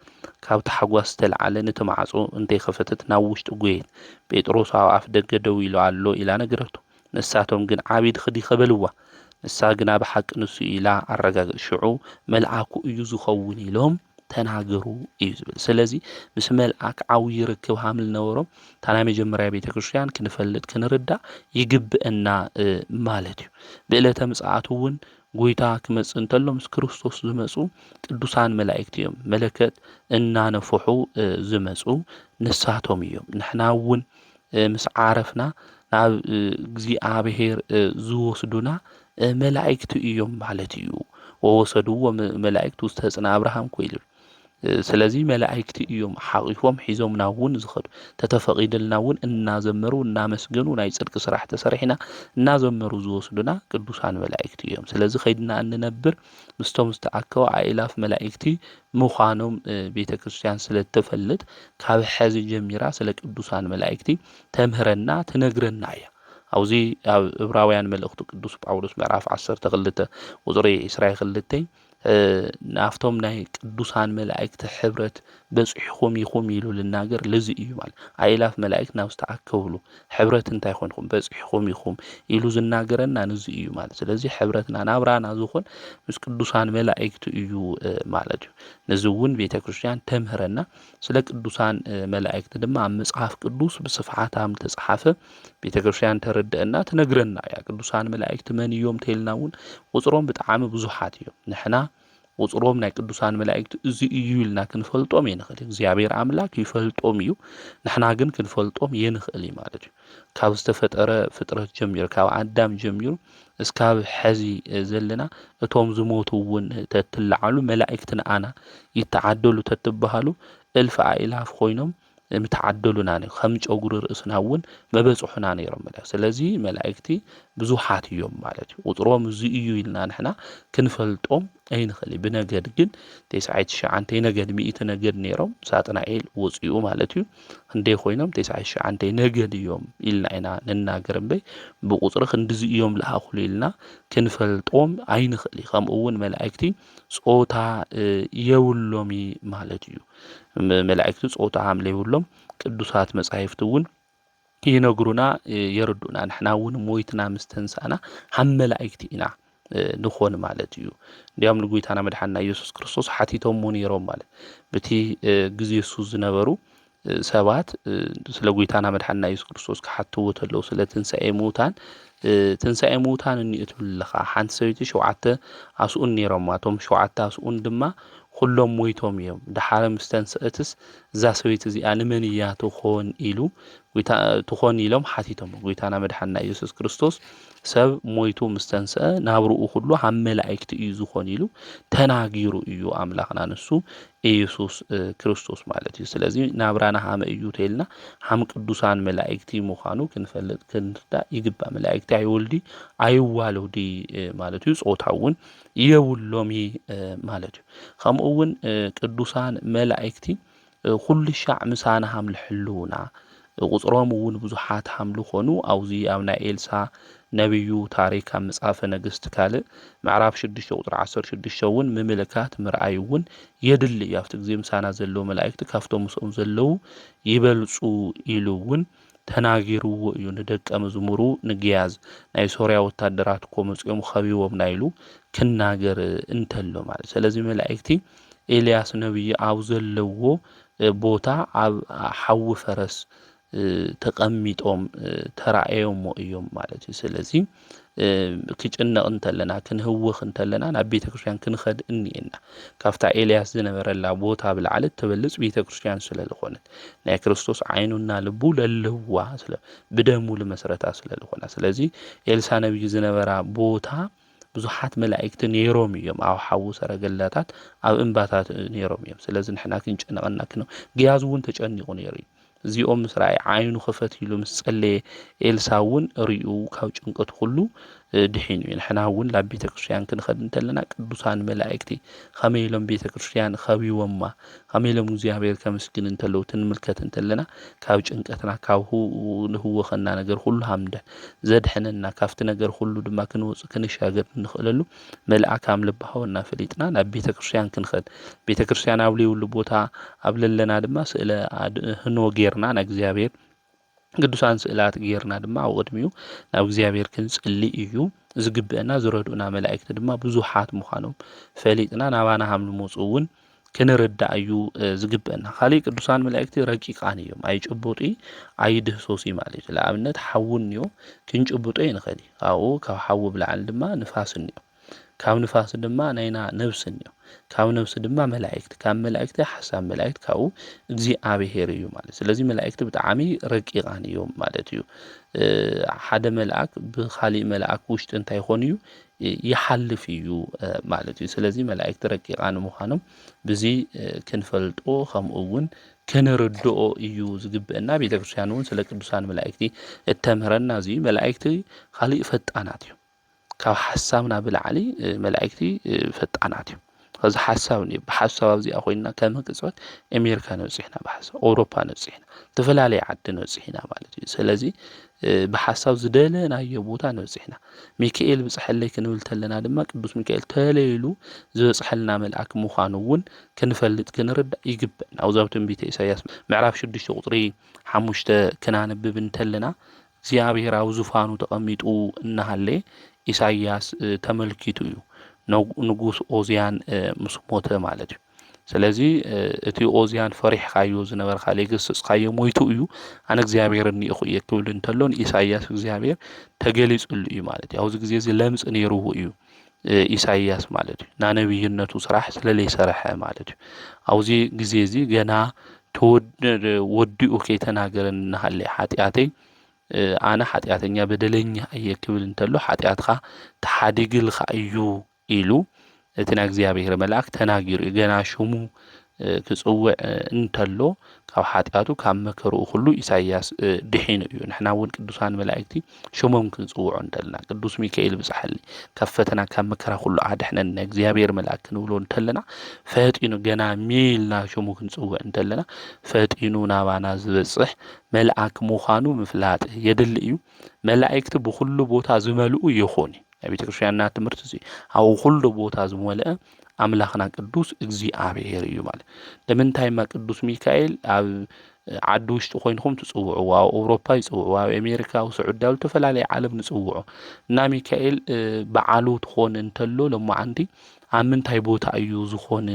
A: ካብ ታሕጓስ ዝተልዓለ ነቲ ማዕጾ እንተይኸፈተት ናብ ውሽጢ ጐየት ጴጥሮስ ኣብ ኣፍ ደገ ደው ኢሉ ኣሎ ኢላ ነገረቱ ንሳቶም ግን ዓቢድ ኽዲ ኸበልዋ ንሳ ግና ብሓቂ ንሱ ኢላ ኣረጋግጥ ሽዑ መልአኩ እዩ ዝኸውን ኢሎም ተናገሩ እዩ ዝብል ስለዚ ምስ መልአክ ዓብዪ ርክብ ሃም ዝነበሮም ታና መጀመርያ ቤተ ክርስቲያን ክንፈልጥ ክንርዳእ ይግብአና ማለት እዩ ብዕለተ ምጽኣቱ እውን ጎይታ ክመጽእ እንተሎ ምስ ክርስቶስ ዝመጹ ቅዱሳን መላእክት እዮም መለከት እናነፍሑ ዝመጹ ንሳቶም እዮም ንሕና እውን ምስ ዓረፍና ናብ እግዚአብሔር ዝወስዱና መላእክት እዮም ማለት እዩ ወወሰድዎ መላእክት ውስተ ሕፅነ አብርሃም ኮይሉ ስለዚ መላእክቲ እዮም ሓቂፎም ሒዞምና እውን ዝኸዱ ተተፈቂደልና እውን እናዘመሩ እናመስገኑ ናይ ጽድቂ ስራሕ ተሰሪሕና እናዘመሩ ዝወስዱና ቅዱሳን መላእክቲ እዮም። ስለዚ ከይድና እንነብር ምስቶም ዝተኣከቡ ኣእላፍ መላእክቲ ምዃኖም ቤተ ክርስቲያን ስለተፈልጥ ካብ ሕዚ ጀሚራ ስለ ቅዱሳን መላእክቲ ተምህረና ትነግረና እያ። ኣብዚ ኣብ ዕብራውያን መልእኽቱ ቅዱስ ጳውሎስ ምዕራፍ 12 ቁጽሪ 22 ናፍቶም ናይ ቅዱሳን መላእክቲ ሕብረት በጽሒኹም ኢኹም ኢሉ ልናገር ለዚ እዩ ማለት ኣእላፍ መላእክት ናብ ዝተኣከብሉ ሕብረት እንታይ ኮይንኩም በጽሒኹም ኢኹም ኢሉ ዝናገረና ነዚ እዩ ማለት። ስለዚ ሕብረትና ናብራና ዝኾን ምስ ቅዱሳን መላእክቲ እዩ ማለት እዩ። ነዚ እውን ቤተ ክርስቲያን ተምህረና። ስለ ቅዱሳን መላእክቲ ድማ ኣብ መጽሓፍ ቅዱስ ብስፍሓታም ተጻሓፈ ቤተ ክርስቲያን ተረድአና ትነግረና እያ። ቅዱሳን መላእክቲ መን እዮም ተይልና እውን ቁጽሮም ብጣዕሚ ብዙሓት እዮም። ንሕና ቁጽሮም ናይ ቅዱሳን መላእክቲ እዚ እዩ ኢልና ክንፈልጦም የንኽእል። እግዚአብሔር ኣምላክ ይፈልጦም እዩ፣ ንሕና ግን ክንፈልጦም የንኽእል ማለት እዩ። ካብ ዝተፈጠረ ፍጥረት ጀሚሩ ካብ ኣዳም ጀሚሩ እስካብ ሕዚ ዘለና እቶም ዝሞቱ እውን ተትለዓሉ መላእክቲ ንኣና ይተዓደሉ ተትበሃሉ እልፍ ኣእላፍ ኮይኖም ምተዓደሉና ነው። ከም ጨጉሪ ርእስና እውን መበጽሑና ነይሮም ማለት። ስለዚ መላእክቲ ብዙሓት እዮም ማለት እዩ። ቁጽሮም እዚ እዩ ኢልና ንሕና ክንፈልጦም ኣይንኽእል። ብነገድ ግን 99 ነገድ 100 ነገድ ነይሮም ሳጥናኤል ወፂኡ ማለት እዩ። ክንደይ ኮይኖም 99 ነገድ እዮም ኢልና ኢና ንናገር እምበይ ብቁጽሪ ክንዲዚ እዮም ለኣኹሉ ኢልና ክንፈልጦም ኣይንኽእል። ከምኡ እውን መላእክቲ ጾታ የብሎም ማለት እዩ። መላእክቲ ጾታ ሃምለይብሎም ቅዱሳት መጻሕፍቲ እውን ይነግሩና የርዱና። ንሕና እውን ሞይትና ምስ ተንሳእና ሃም መላእክቲ ኢና ንኾን ማለት እዩ። እንዲያውም ንጎይታና መድሓኒና ኢየሱስ ክርስቶስ ሓቲቶሞ ነይሮም ማለት በቲ ግዜ እሱ ዝነበሩ ሰባት ስለ ጎይታና መድሓኒና ኢየሱስ ክርስቶስ ክሓትዎ ተለዉ ስለ ትንሣኤ ሙታን እንእትብለኻ ሓንቲ ሰበይቲ 7 ኣስኡን ነይሮም። እቶም 7 ኣስኡን ድማ ኩሎም ሞይቶም እዮም። ድሓረ ምስ ተንስአትስ እዛ ሰበይቲ እዚኣ ንመን እያ ትኾን ኢሎም ሓቲቶም። ጎይታና መድሓኒና ኢየሱስ ክርስቶስ ሰብ ሞይቱ ምስ ተንስአ ናብርኡ ኩሉ ሃም መላእክቲ እዩ ዝኾን ኢሉ ተናጊሩ እዩ ኣምላኽና ንሱ ኢየሱስ ክርስቶስ ማለት እዩ። ስለዚ ናብራና ሃመ እዩ ተይልና ሃም ቅዱሳን መላእክቲ ምዃኑ ክንፈልጥ ክንርዳእ ይግባእ። መላእክቲ ኣይወልዲ ኣይዋለዲ ማለት እዩ። ጾታ እውን የብሎም ማለት እዩ። ከምኡ እውን ቅዱሳን መላእክቲ ኩሉ ሻዕ ምሳና ሃም ልሕልውና ቁጽሮም እውን ብዙሓት ሃም ልኾኑ ኣብዚ ኣብ ናይ ኤልሳ ነቢዩ ታሪክ ኣብ መጽሓፈ ነገሥት ካልእ ምዕራፍ 6 ቁጥሪ 16 እውን ምምልካት ምርኣይ እውን የድሊ እዩ። ኣብቲ ግዜ ምሳና ዘለዉ መላእክቲ ካብቶም ምስኦም ዘለዉ ይበልጹ ኢሉ እውን ተናጊርዎ እዩ። ንደቀ መዝሙሩ ንግያዝ ናይ ሶርያ ወታደራት እኮ መጺኦም ኸቢቦም ናይሉ ክናገር እንተሎ ማለት። ስለዚ መላእክቲ ኤልያስ ነቢይ ኣብ ዘለዎ ቦታ ኣብ ሓዊ ፈረስ ተቐሚጦም ተራእዮሞ እዮም ማለት እዩ። ስለዚ ክጭነቕ እንተለና ክንህውኽ እንተለና ናብ ቤተ ክርስቲያን ክንኸድ እኒአና። ካብታ ኤልያስ ዝነበረላ ቦታ ብላዕሊ ትበልጽ ቤተ ክርስቲያን ስለ ዝኾነት ናይ ክርስቶስ ዓይኑና ልቡ ለለዋ ብደሙ ልመሰረታ ስለ ዝኾና። ስለዚ ኤልሳ ነቢይ ዝነበራ ቦታ ብዙሓት መላእክቲ ነይሮም እዮም። ኣብ ሓዊ ሰረገላታት ኣብ እምባታት ነይሮም እዮም። ስለዚ ንሕና ክንጨነቐና ግያዝ እውን ተጨኒቑ ነይሩ እዩ። እዚኦም ምስ ረኣየ ዓይኑ ክፈት ኢሉ ምስ ጸለየ ኤልሳ እውን ርኡ ካብ ጭንቀት ኩሉ ድሒኑ እዩ። ንሕና እውን ናብ ቤተ ክርስቲያን ክንኸድ እንተለና ቅዱሳን መላእክቲ ከመይ ኢሎም ቤተ ክርስቲያን ኸቢቦማ ከመይ ኢሎም እግዚኣብሔር ከመስግን እንተለዉ ትንምልከት እንተለና ካብ ጭንቀትና ካብ ንህወኸና ነገር ሁሉ ሃምደ ዘድሕነና ካብቲ ነገር ሁሉ ድማ ክንወፅእ ክንሻገር ንኽእለሉ መልኣክ ኣምልባ ሃወና ፈሊጥና ናብ ቤተ ክርስቲያን ክንኸድ። ቤተ ክርስቲያን ኣብ ለይብሉ ቦታ ኣብ ለለና ድማ ስእለ ህኖ ጌርና ንእግዚኣብሔር ቅዱሳን ስእላት ጌርና ድማ ኣብ ቅድሚኡ ናብ እግዚአብሔር ክንጽልይ እዩ ዝግብአና። ዝረድኡና መላእክቲ ድማ ብዙሓት ምዃኖም ፈሊጥና ናባና ሃም ልመፁ እውን ክንርዳእ እዩ ዝግብአና። ካሊእ ቅዱሳን መላእክቲ ረቂቃን እዮም። ኣይጭቡጢ ኣይድህሶሲ ማለት እዩ። ለኣብነት ሓዊ እንዮ ክንጭቡጦ ይንኽእል። ካብኡ ካብ ሓዊ ብላዕሊ ድማ ንፋስ እንዮ። ካብ ንፋስ ድማ ናይና ነብስ እንዮ ካብ ነብስ ድማ መላእክት ካብ መላእክት ሓሳብ መላእክት ካብኡ እግዚአብሔር እዩ ማለት ስለዚ መላእክት ብጣዕሚ ረቂቃን እዮም ማለት እዩ ሓደ መልአክ ብኻሊእ መልአክ ውሽጢ እንታይ ይኾን እዩ ይሓልፍ እዩ ማለት እዩ ስለዚ መላእክት ረቂቃን ምዃኖም በዚ ክንፈልጦ ከምኡ እውን ክንርድኦ እዩ ዝግበአና ቤተክርስቲያን እውን ስለ ቅዱሳን መላእክቲ እተምህረና እዚ መላእክቲ ካሊእ ፈጣናት እዮም ካብ ሓሳብና ብላዕሊ መላእክቲ ፈጣናት እዮም ከዚ ሓሳብ ብሓሳብ ኣብዚኣ ኮይንና ከም ቅጽበት ኣሜሪካ ነብፅሕና ብሓሳብ ኣውሮፓ ነብፅሕና ተፈላለየ ዓዲ ነብፅሕና ማለት እዩ ስለዚ ብሓሳብ ዝደለናዮ ቦታ ነብፅሕና ሚካኤል ብፅሐለይ ክንብል ተለና ድማ ቅዱስ ሚካኤል ተለይሉ ዝበፅሐልና መልአክ ምዃኑ እውን ክንፈልጥ ክንርዳእ ይግበአና ኣብዚ ኣብ ትንቢተ ኢሳይያስ ምዕራፍ 6 ቁጥሪ 5 ክናንብብ እንተለና እግዚአብሔር ኣብ ዙፋኑ ተቐሚጡ እናሃለየ ኢሳይያስ ተመልኪቱ እዩ ንጉስ ኦዝያን ምስ ሞተ ማለት እዩ ስለዚ እቲ ኦዝያን ፈሪሕካዮ ዝነበርካ ለይገስጽካዮ ሞይቱ እዩ ኣነ እግዚአብሔር እኒኢኹ እየ ክብል እንተሎን ኢሳይያስ እግዚአብሔር ተገሊጹሉ እዩ ማለት እዩ ኣብዚ ግዜ እዚ ለምጽ ነይሩሁ እዩ ኢሳይያስ ማለት እዩ ናነብይነቱ ስራሕ ስለለይሰርሐ ማለት እዩ ኣብዚ ግዜ እዚ ገና ወዲኡ ከይተናገረ እናሃለየ ሓጢአተይ ኣነ ሓጢአተኛ በደለኛ እየ ክብል እንተሎ ሓጢአትካ ተሓዲግልካ እዩ ኢሉ እቲ ናይ እግዚአብሔር መልአክ ተናጊሩ ገና ሽሙ ክጽውዕ እንተሎ ካብ ሓጢአቱ ካብ መከሩኡ ሁሉ ኢሳይያስ ድሒኑ እዩ ንሕና እውን ቅዱሳን መላእክቲ ሽሞም ክንጽውዖ እንተለና ቅዱስ ሚካኤል ብጽሐሊ ካብ ፈተና ካብ መከራ ሁሉ ኣድሕነን ናይ እግዚአብሔር መልአክ ክንብሎ እንተለና ፈጢኑ ገና ሚልና ሽሙ ክንጽውዕ እንተለና ፈጢኑ ናባና ዝበጽሕ መልአክ ምዃኑ ምፍላጥ የድሊ እዩ መላእክቲ ብኩሉ ቦታ ዝመልኡ ይኾኑ ቤተክርስቲያንና ትምህርቲ እዚ ኣብ ኩሉ ቦታ ዝመልአ ኣምላኽና ቅዱስ እግዚአብሔር እዩ ማለት ለምንታይ ማ ቅዱስ ሚካኤል ኣብ ዓዲ ውሽጢ ኮይንኩም ትጽውዑ ኣብ ኣውሮፓ ይጽውዑ ኣብ ኣሜሪካ ኣብ ስዑድ ኣብ ተፈላለየ ዓለም ንጽውዑ እና ሚካኤል በዓሉ ትኾን እንተሎ ለማዓንቲ ኣብ ምንታይ ቦታ እዩ ዝኾነ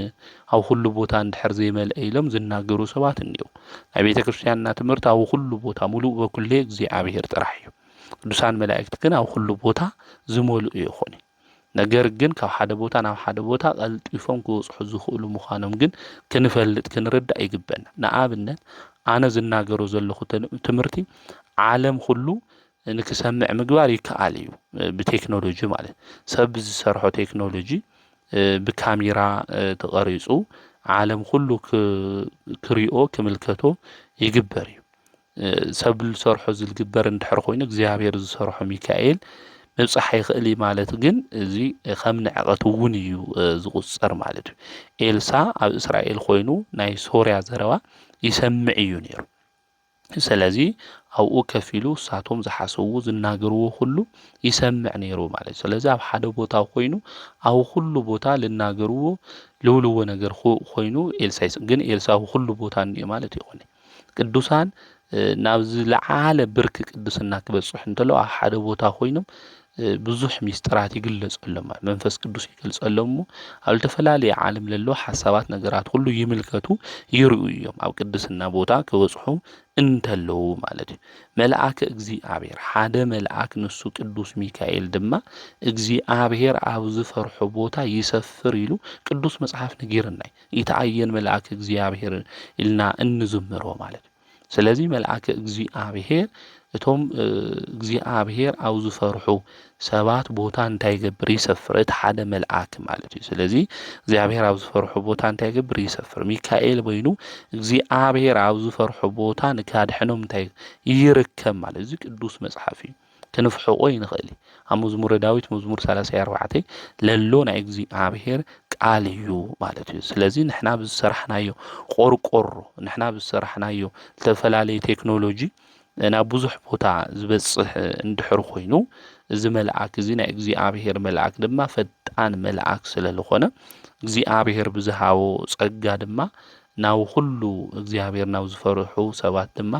A: ኣብ ኩሉ ቦታ እንድሕር ዘይመልአ ኢሎም ዝናገሩ ሰባት እንየው ናይ ቤተክርስቲያንና ትምህርቲ ኣብ ኩሉ ቦታ ሙሉእ በኩሌ እግዚአብሔር ጥራሕ እዩ ቅዱሳን መላእክት ግን ኣብ ኩሉ ቦታ ዝመልኡ ይኾኑ ነገር ግን ካብ ሓደ ቦታ ናብ ሓደ ቦታ ቀልጢፎም ክወጽሑ ዝኽእሉ ምዃኖም ግን ክንፈልጥ ክንርዳእ ይግበአና ንኣብነት ኣነ ዝናገሮ ዘለኹ ትምህርቲ ዓለም ሁሉ ንክሰምዕ ምግባር ይከኣል እዩ ብቴክኖሎጂ ማለት ሰብ ዝሰርሖ ቴክኖሎጂ ብካሜራ ተቀሪጹ ዓለም ሁሉ ክሪኦ ክምልከቶ ይግበር እዩ ሰብ ዝሰርሖ ዝግበር እንድሕር ኮይኑ እግዚአብሔር ዝሰርሖ ሚካኤል ምብጻሕ ይኽእል ማለት ግን እዚ ከም ንዕቐት እውን እዩ ዝቁጸር ማለት እዩ ኤልሳ ኣብ እስራኤል ኮይኑ ናይ ሶርያ ዘረባ ይሰምዕ እዩ ነይሩ ስለዚ ኣብኡ ከፊሉ ሳቶም ዝሓስቡ ዝናገርዎ ሁሉ ይሰምዕ ነይሩ ማለት ስለዚ ኣብ ሓደ ቦታ ኮይኑ ኣብ ሁሉ ቦታ ልናገርዎ ልውልዎ ነገር ኮይኑ ኤልሳ ግን ኤልሳ ኣብ ሁሉ ቦታ እንዲእ ማለት ይኾነ ቅዱሳን ናብ ዝለዓለ ብርኪ ቅድስና ክበጽሑ እንተሎ ኣብ ሓደ ቦታ ኮይኖም ብዙሕ ሚስጥራት ይግለጸሎም መንፈስ ቅዱስ ይገልጸሎም ኣብ ተፈላለየ ዓለም ለሎ ሓሳባት ነገራት ሁሉ ይምልከቱ ይርኡ እዮም ኣብ ቅድስና ቦታ ክበጽሑ እንተለው ማለት እዩ መልአክ እግዚአብሔር ሓደ መልአክ ንሱ ቅዱስ ሚካኤል ድማ እግዚአብሔር ኣብ ዝፈርሖ ቦታ ይሰፍር ኢሉ ቅዱስ መጽሐፍ ነጊርና ይተዓየን መልአክ እግዚአብሔር ኢልና እንዝምሮ ማለት ስለዚ መልአክ እግዚአብሔር እቶም እግዚአብሔር ኣብ ዝፈርሑ ሰባት ቦታ እንታይ ይገብር ይሰፍር እቲ ሓደ መልአክ ማለት እዩ ስለዚ እግዚአብሔር ኣብ ዝፈርሑ ቦታ እንታይ ይገብር ይሰፍር ሚካኤል ኮይኑ እግዚአብሔር ኣብ ዝፈርሑ ቦታ ንካድሕኖም እንታይ ይርከብ ማለት እዚ ቅዱስ መጽሐፍ እዩ ክንፍሕቆ ይንኽእል ኣብ መዝሙረ ዳዊት መዝሙር 34 ለሎ ናይ እግዚአብሔር ቃል እዩ ማለት እዩ ስለዚ ንሕና ብዝሰራሕናዮ ቆርቆሮ ንሕና ብዝሰራሕናዮ ተፈላለየ ቴክኖሎጂ ናብ ብዙሕ ቦታ ዝበጽሕ እንድሕር ኮይኑ እዚ መልአክ እዚ ናይ እግዚአብሔር መልአክ ድማ ፈጣን መልአክ ስለዝኾነ እግዚአብሔር ብዝሃቦ ጸጋ ድማ ናብ ሁሉ እግዚአብሔር ናብ ዝፈርሑ ሰባት ድማ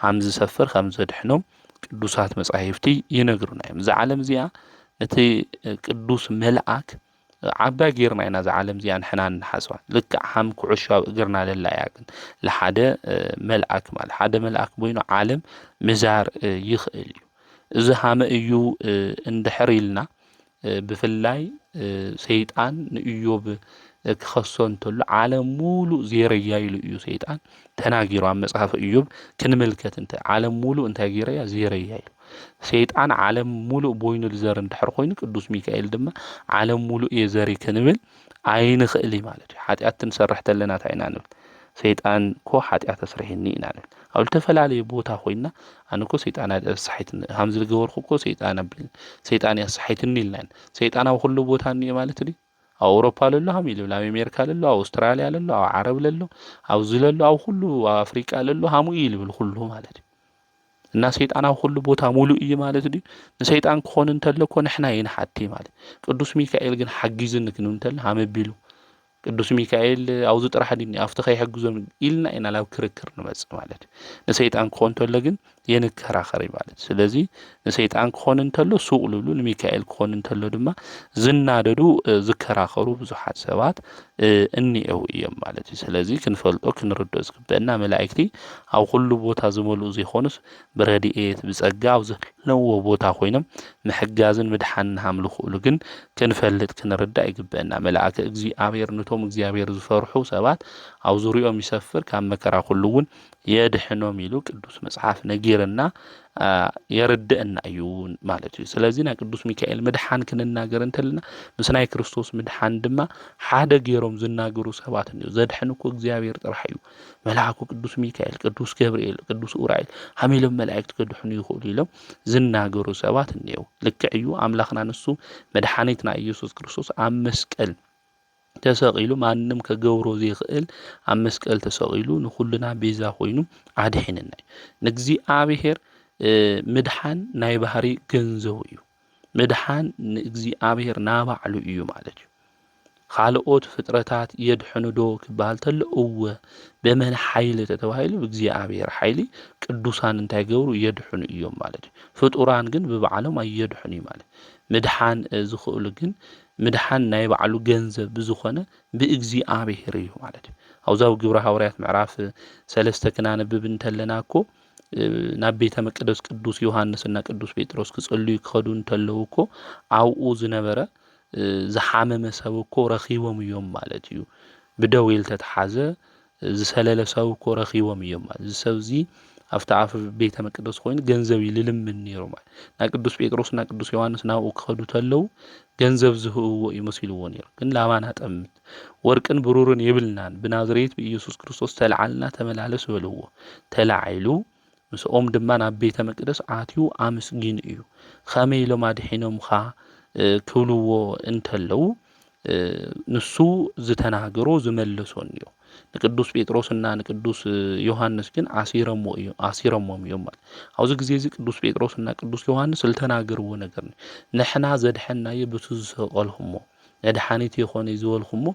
A: ከም ዝሰፍር ከም ዘድሕኖም ቅዱሳት መጻሕፍቲ ይነግሩና እዮም ዝዓለም እዚኣ ነቲ ቅዱስ መልአክ ዓባይ ጌርና ኢና ዝዓለም እዚኣ ንሕና ንሓስባ ልክዕ ከም ኩዕሾ ኣብ እግርና ለላ እያ ግን ለሓደ መልአክ ማለት ሓደ መልአክ ኮይኑ ዓለም ምዛር ይኽእል እዩ እዚ ሃመ እዩ እንድሕር ኢልና ብፍላይ ሰይጣን ንኢዮብ ክኸሶ እንተሎ ዓለም ሙሉእ ዘረያ ኢሉ እዩ ሰይጣን ተናጊሩ ኣብ መጽሓፍ ኢዮብ ክንምልከት ዓለም ሙሉእ እንታይ ገይረያ ዘረያ ኢሉ ሰይጣን ዓለም ሙሉእ ቦይኑ ዝዘር እንድሕር ኮይኑ ቅዱስ ሚካኤል ድማ ዓለም ሙሉእ የዘሪ ክንብል ኣይንኽእል ማለት እዩ ሓጢኣት ክንሰርሕ ተለና እንታይ ኢና ንብል ሰይጣን ኮ ሓጢኣት ኣስርሐኒ ኢና ንብል ኣብ ዝተፈላለየ ቦታ ኮይና ኣነ ኮ ሰይጣን ኣሳሒትኒ ሃምዚ ዝገበርኩ ኮ ሰይጣን ያሳሒትኒ ኢልና ሰይጣን ኣብ ኩሉ ቦታ እንኤ ማለት እዩ ኣብ ኣውሮፓ ለሎ ሃም ኢሉ ኣብ ኣሜሪካ ለሎ ኣብ ኣውስትራልያ ለሎ ኣብ ዓረብ ለሎ ኣብ ዝለሎ ኣብ ኩሉ ኣፍሪቃ ለሎ ሃሙ ኢሉ ብል ኩሉ ማለት እዩ እና ሰይጣን ኣብ ኩሉ ቦታ ሙሉእ እዩ ማለት እዩ ንሰይጣን ክኾን እንተሎ ኮ ንሕና ይንሓቲ ማለት ቅዱስ ሚካኤል ግን ሓጊዝን ክንብል እንተሎ ሃመቢሉ ቅዱስ ሚካኤል አውዝ ጥራሕ ዲኒ አፍተ ከይሕግዞም ኢልና ኢና ላብ ክርክር ንመጽ ማለት ንሰይጣን ክኾን ተሎ ግን የንከራኸሪ ማለት ስለዚ ንሰይጣን ክኾን እንተሎ ሱቅ ልብሉ ንሚካኤል ክኾን እንተሎ ድማ ዝናደዱ ዝከራኸሩ ብዙሓት ሰባት እንኤው እዮም ማለት ስለዚ ክንፈልጦ ክንርዶ ዝግበአና መላእክቲ ኣብ ኩሉ ቦታ ዝመልኡ ዘይኾኑስ ብረድኤት ብጸጋ ኣብ ዘለዎ ቦታ ኮይኖም ምሕጋዝን ምድሓን ሃምልኹሉ ግን ክንፈልጥ ክንርዳ ይግበአና መልአከ እግዚአብሔር ነቶም እግዚአብሔር ዝፈርሑ ሰባት ኣብ ዙርዮም ይሰፍር ካብ መከራ ኩሉ እውን የድሕኖም ኢሉ ቅዱስ መጽሓፍ ነጊርና የርድአና እዩ ማለት እዩ ስለዚ ና ቅዱስ ሚካኤል ምድሓን ክንናገር እንተልና ምስ ናይ ክርስቶስ ምድሓን ድማ ሓደ ገይሮም ዝናገሩ ሰባት እንዩ ዘድሕን እኮ እግዚአብሔር ጥራሕ እዩ መልአኩ ቅዱስ ሚካኤል ቅዱስ ገብርኤል ቅዱስ ኡራኤል ሃሚሎም መላእክት ከድሕኑ ይኽእሉ ኢሎም ዝናገሩ ሰባት እንዩ ልክዕ እዩ አምላኽና ንሱ መድሓኒትና ኢየሱስ ክርስቶስ ኣብ መስቀል ተሰቂሉ ማንም ከገብሮ ዘይኽእል ኣብ መስቀል ተሰቂሉ ንኹልና ቤዛ ኮይኑ ኣድሒንና ንእግዚአብሔር ምድሓን ናይ ባህሪ ገንዘቡ እዩ ምድሓን ንእግዚአብሔር ናባዕሉ እዩ ማለት እዩ ካልኦት ፍጥረታት የድሕኑዶ ክበሃል ተሎ እወ በመን ሓይሊ ተተባሂሉ ብእግዚአብሔር ሓይሊ ቅዱሳን እንታይ ገብሩ የድሕኑ እዮም ማለት እዩ ፍጡራን ግን ብባዕሎም ኣየድሕኑ ማለት ምድሓን ዝኽእሉ ግን ምድሓን ናይ ባዕሉ ገንዘብ ብዝኾነ ብእግዚአብሔር እዩ ማለት እዩ ኣብዛው ግብረ ሐዋርያት ምዕራፍ 3 ክናነብብ እንተለና እኮ ናብ ቤተ መቅደስ ቅዱስ ዮሐንስ እና ቅዱስ ጴጥሮስ ክጽልዩ ክኸዱ እንተለው እኮ ኣብኡ ዝነበረ ዝሓመመ ሰብ እኮ ረኺቦም እዮም ማለት እዩ ብደዌል ተተሓዘ ዝሰለለ ሰብ እኮ ረኺቦም እዮም ማለት እዚ ሰብዚ ኣብታ ኣፍ ቤተ መቅደስ ኮይኑ ገንዘብ ይልልምን ነይሩ ማለት ና ቅዱስ ጴጥሮስ እና ቅዱስ ዮሐንስ ናብኡ ክኸዱ ተለው ገንዘብ ዝህብዎ ይመስልዎ ነይሩ ግን ላባና ጠምት ወርቅን ብሩርን ይብልናን ብናዝሬት በኢየሱስ ክርስቶስ ተለዓልና ተመላለስ በልዎ ተላዓይሉ ምስኦም ድማ ናብ ቤተ መቅደስ ኣትዩ ኣመስጊን እዩ ከመይ ኢሎም ኣድሒኖምካ ክብልዎ እንተለው ንሱ ዝተናገሮ ዝመለሶን እዩ ንቅዱስ ጴጥሮስና ንቅዱስ ዮሐንስ ግን ኣሲሮሞም እዮም ማለት ኣብዚ ግዜ እዚ ቅዱስ ጴጥሮስና ቅዱስ ዮሐንስ ዝተናገርዎ ነገር ንሕና ዘድሐናየ በቱ ዝሰቀልኹሞ መድሓኒት የኾነ ዝበልኹሞ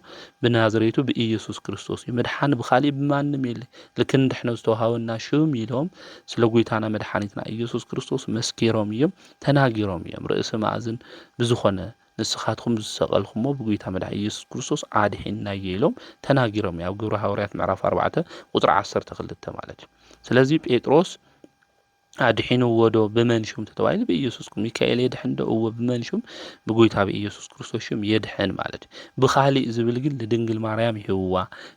A: ብናዝሬቱ ብኢየሱስ ክርስቶስ እዩ መድሓን ብኻሊ ብማንም የለ ልክን ድሕነ ዝተዋሃበና ሽም ኢሎም ስለ ጎይታና መድሓኒትና ኢየሱስ ክርስቶስ መስኪሮም እዮም ተናጊሮም እዮም ርእሲ ማእዝን ብዝኾነ ንስኻትኩም ዝሰቀልኹሞ ብጎይታ መድሓኒ ኢየሱስ ክርስቶስ ኣድሒና ኢሎም ተናጊሮም ኣብ ግብረ ሐዋርያት ምዕራፍ 4 ቁጥሪ 12 ማለት እዩ ስለዚ ጴጥሮስ ኣድሒኑ ወዶ ብመንሹም ተተባይሉ በኢየሱስ ሚካኤል የድሕንዶ እወ ብመንሹም ብጎይታ በኢየሱስ ክርስቶስ ሽም የድሕን ማለት ብኻሊእ ዝብል ግን ለድንግል ማርያም ይህዋ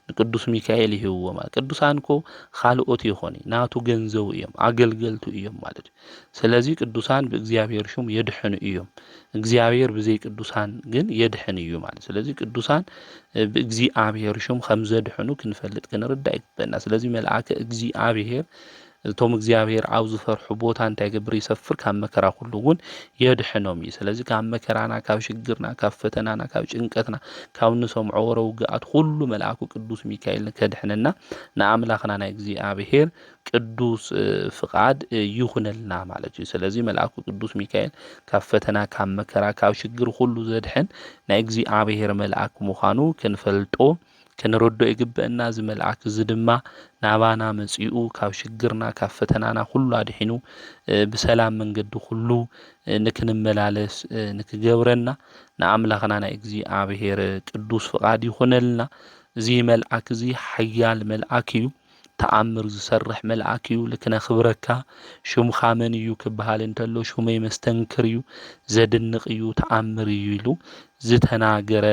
A: ንቅዱስ ሚካኤል ይህዋ ማለት ቅዱሳን ኮ ካልኦት ይኾኒ ናቱ ገንዘቡ እዮም ኣገልገልቱ እዮም ማለት ስለዚ ቅዱሳን በእግዚአብሔር ሽም የድሕኑ እዮም እግዚአብሔር ብዘይ ቅዱሳን ግን የድሕን እዩ ማለት ስለዚ ቅዱሳን በእግዚአብሔር ሽም ከም ዘድሕኑ ክንፈልጥ ክንርዳ ይግበአና ስለዚ መልአከ እግዚአብሔር እቶም እግዚአብሔር ኣብ ዝፈርሑ ቦታ እንታይ ገብር ይሰፍር ካብ መከራ ሁሉ እውን የድሕኖም እዩ ስለዚ ካብ መከራና ካብ ሽግርና ካብ ፈተናና ካብ ጭንቀትና ካብ ንሰምዖ ወረውግኣት ሁሉ መልአኩ ቅዱስ ሚካኤል ከድሕነና ንኣምላኽና ናይ እግዚአብሔር ቅዱስ ፍቃድ ይኹነልና ማለት እዩ ስለዚ መልአኩ ቅዱስ ሚካኤል ካብ ፈተና ካብ መከራ ካብ ሽግር ሁሉ ዘድሕን ናይ እግዚአብሔር መልአክ ምዃኑ ክንፈልጦ ክንረዶ ይግበአና እዚ መልአክ እዚ ድማ ናባና መጽኡ ካብ ሽግርና ካብ ፈተናና ሁሉ ኣድሒኑ ብሰላም መንገዲ ሁሉ ንክንመላለስ ንክገብረና ንኣምላኽና ናይ እግዚአብሔር ቅዱስ ፍቃድ ይኹነልና እዚ መልአክ እዚ ሓያል መልአክ እዩ ተኣምር ዝሰርሕ መልአክ እዩ ልክነኽብረካ ሽሙኻ መን እዩ ክበሃል እንተሎ ሽመይ መስተንክር እዩ ዘድንቕ እዩ ተኣምር እዩ ኢሉ ዝተናገረ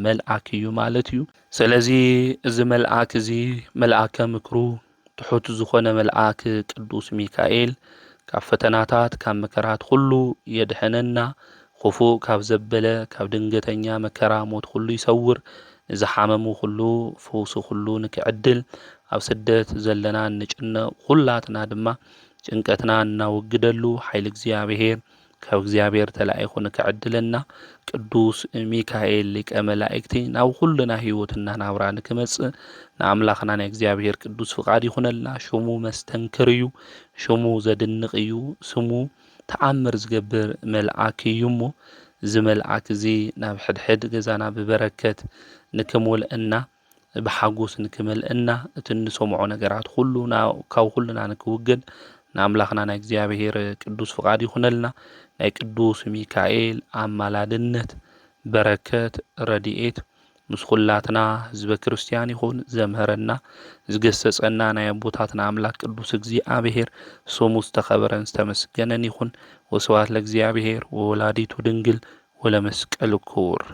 A: መልአክ እዩ ማለት እዩ። ስለዚ እዚ መልአክ እዚ መልአከ ምክሩ ትሑት ዝኾነ መልአክ ቅዱስ ሚካኤል ካብ ፈተናታት ካብ መከራት ኩሉ የድሕነና ክፉእ ካብ ዘበለ ካብ ድንገተኛ መከራ ሞት ኩሉ ይሰውር ንዝሓመሙ ኩሉ ፈውሲ ኩሉ ንክዕድል ኣብ ስደት ዘለና ንጭነቕ ኩላትና ድማ ጭንቀትና እናወግደሉ ሓይሊ እግዚኣብሔር ካብ እግዚኣብሔር ተላኢኹ ንክዕድለና ቅዱስ ሚካኤል ሊቀ መላእክቲ ናብ ኩሉና ህይወትና ናብራ ንክመጽእ ንኣምላኽና ናይ እግዚኣብሔር ቅዱስ ፍቃድ ይኹነልና። ሽሙ መስተንክር እዩ፣ ሽሙ ዘድንቕ እዩ፣ ስሙ ተኣምር ዝገብር መልአክ እዩ እሞ እዚ መልአክ እዚ ናብ ሕድሕድ ገዛና ብበረከት ንክምልአና ብሓጎስ ንክመልአና እቲ እንሰምዖ ነገራት ኩሉ ካብ ኩሉና ንክውገድ ንኣምላኽና ናይ እግዚኣብሔር ቅዱስ ፍቃድ ይኹነልና። ናይ ቅዱስ ሚካኤል ኣማላድነት በረከት ረድኤት ምስ ኩላትና ህዝበ ክርስቲያን ይኹን። ዘምህረና ዝገሰጸና ናይ ኣቦታትና ኣምላክ ቅዱስ እግዚኣብሔር ስሙ ዝተኸበረን ዝተመስገነን ይኹን። ወስብሐት ለእግዚአብሔር ወወላዲቱ ድንግል ወለመስቀሉ ክቡር።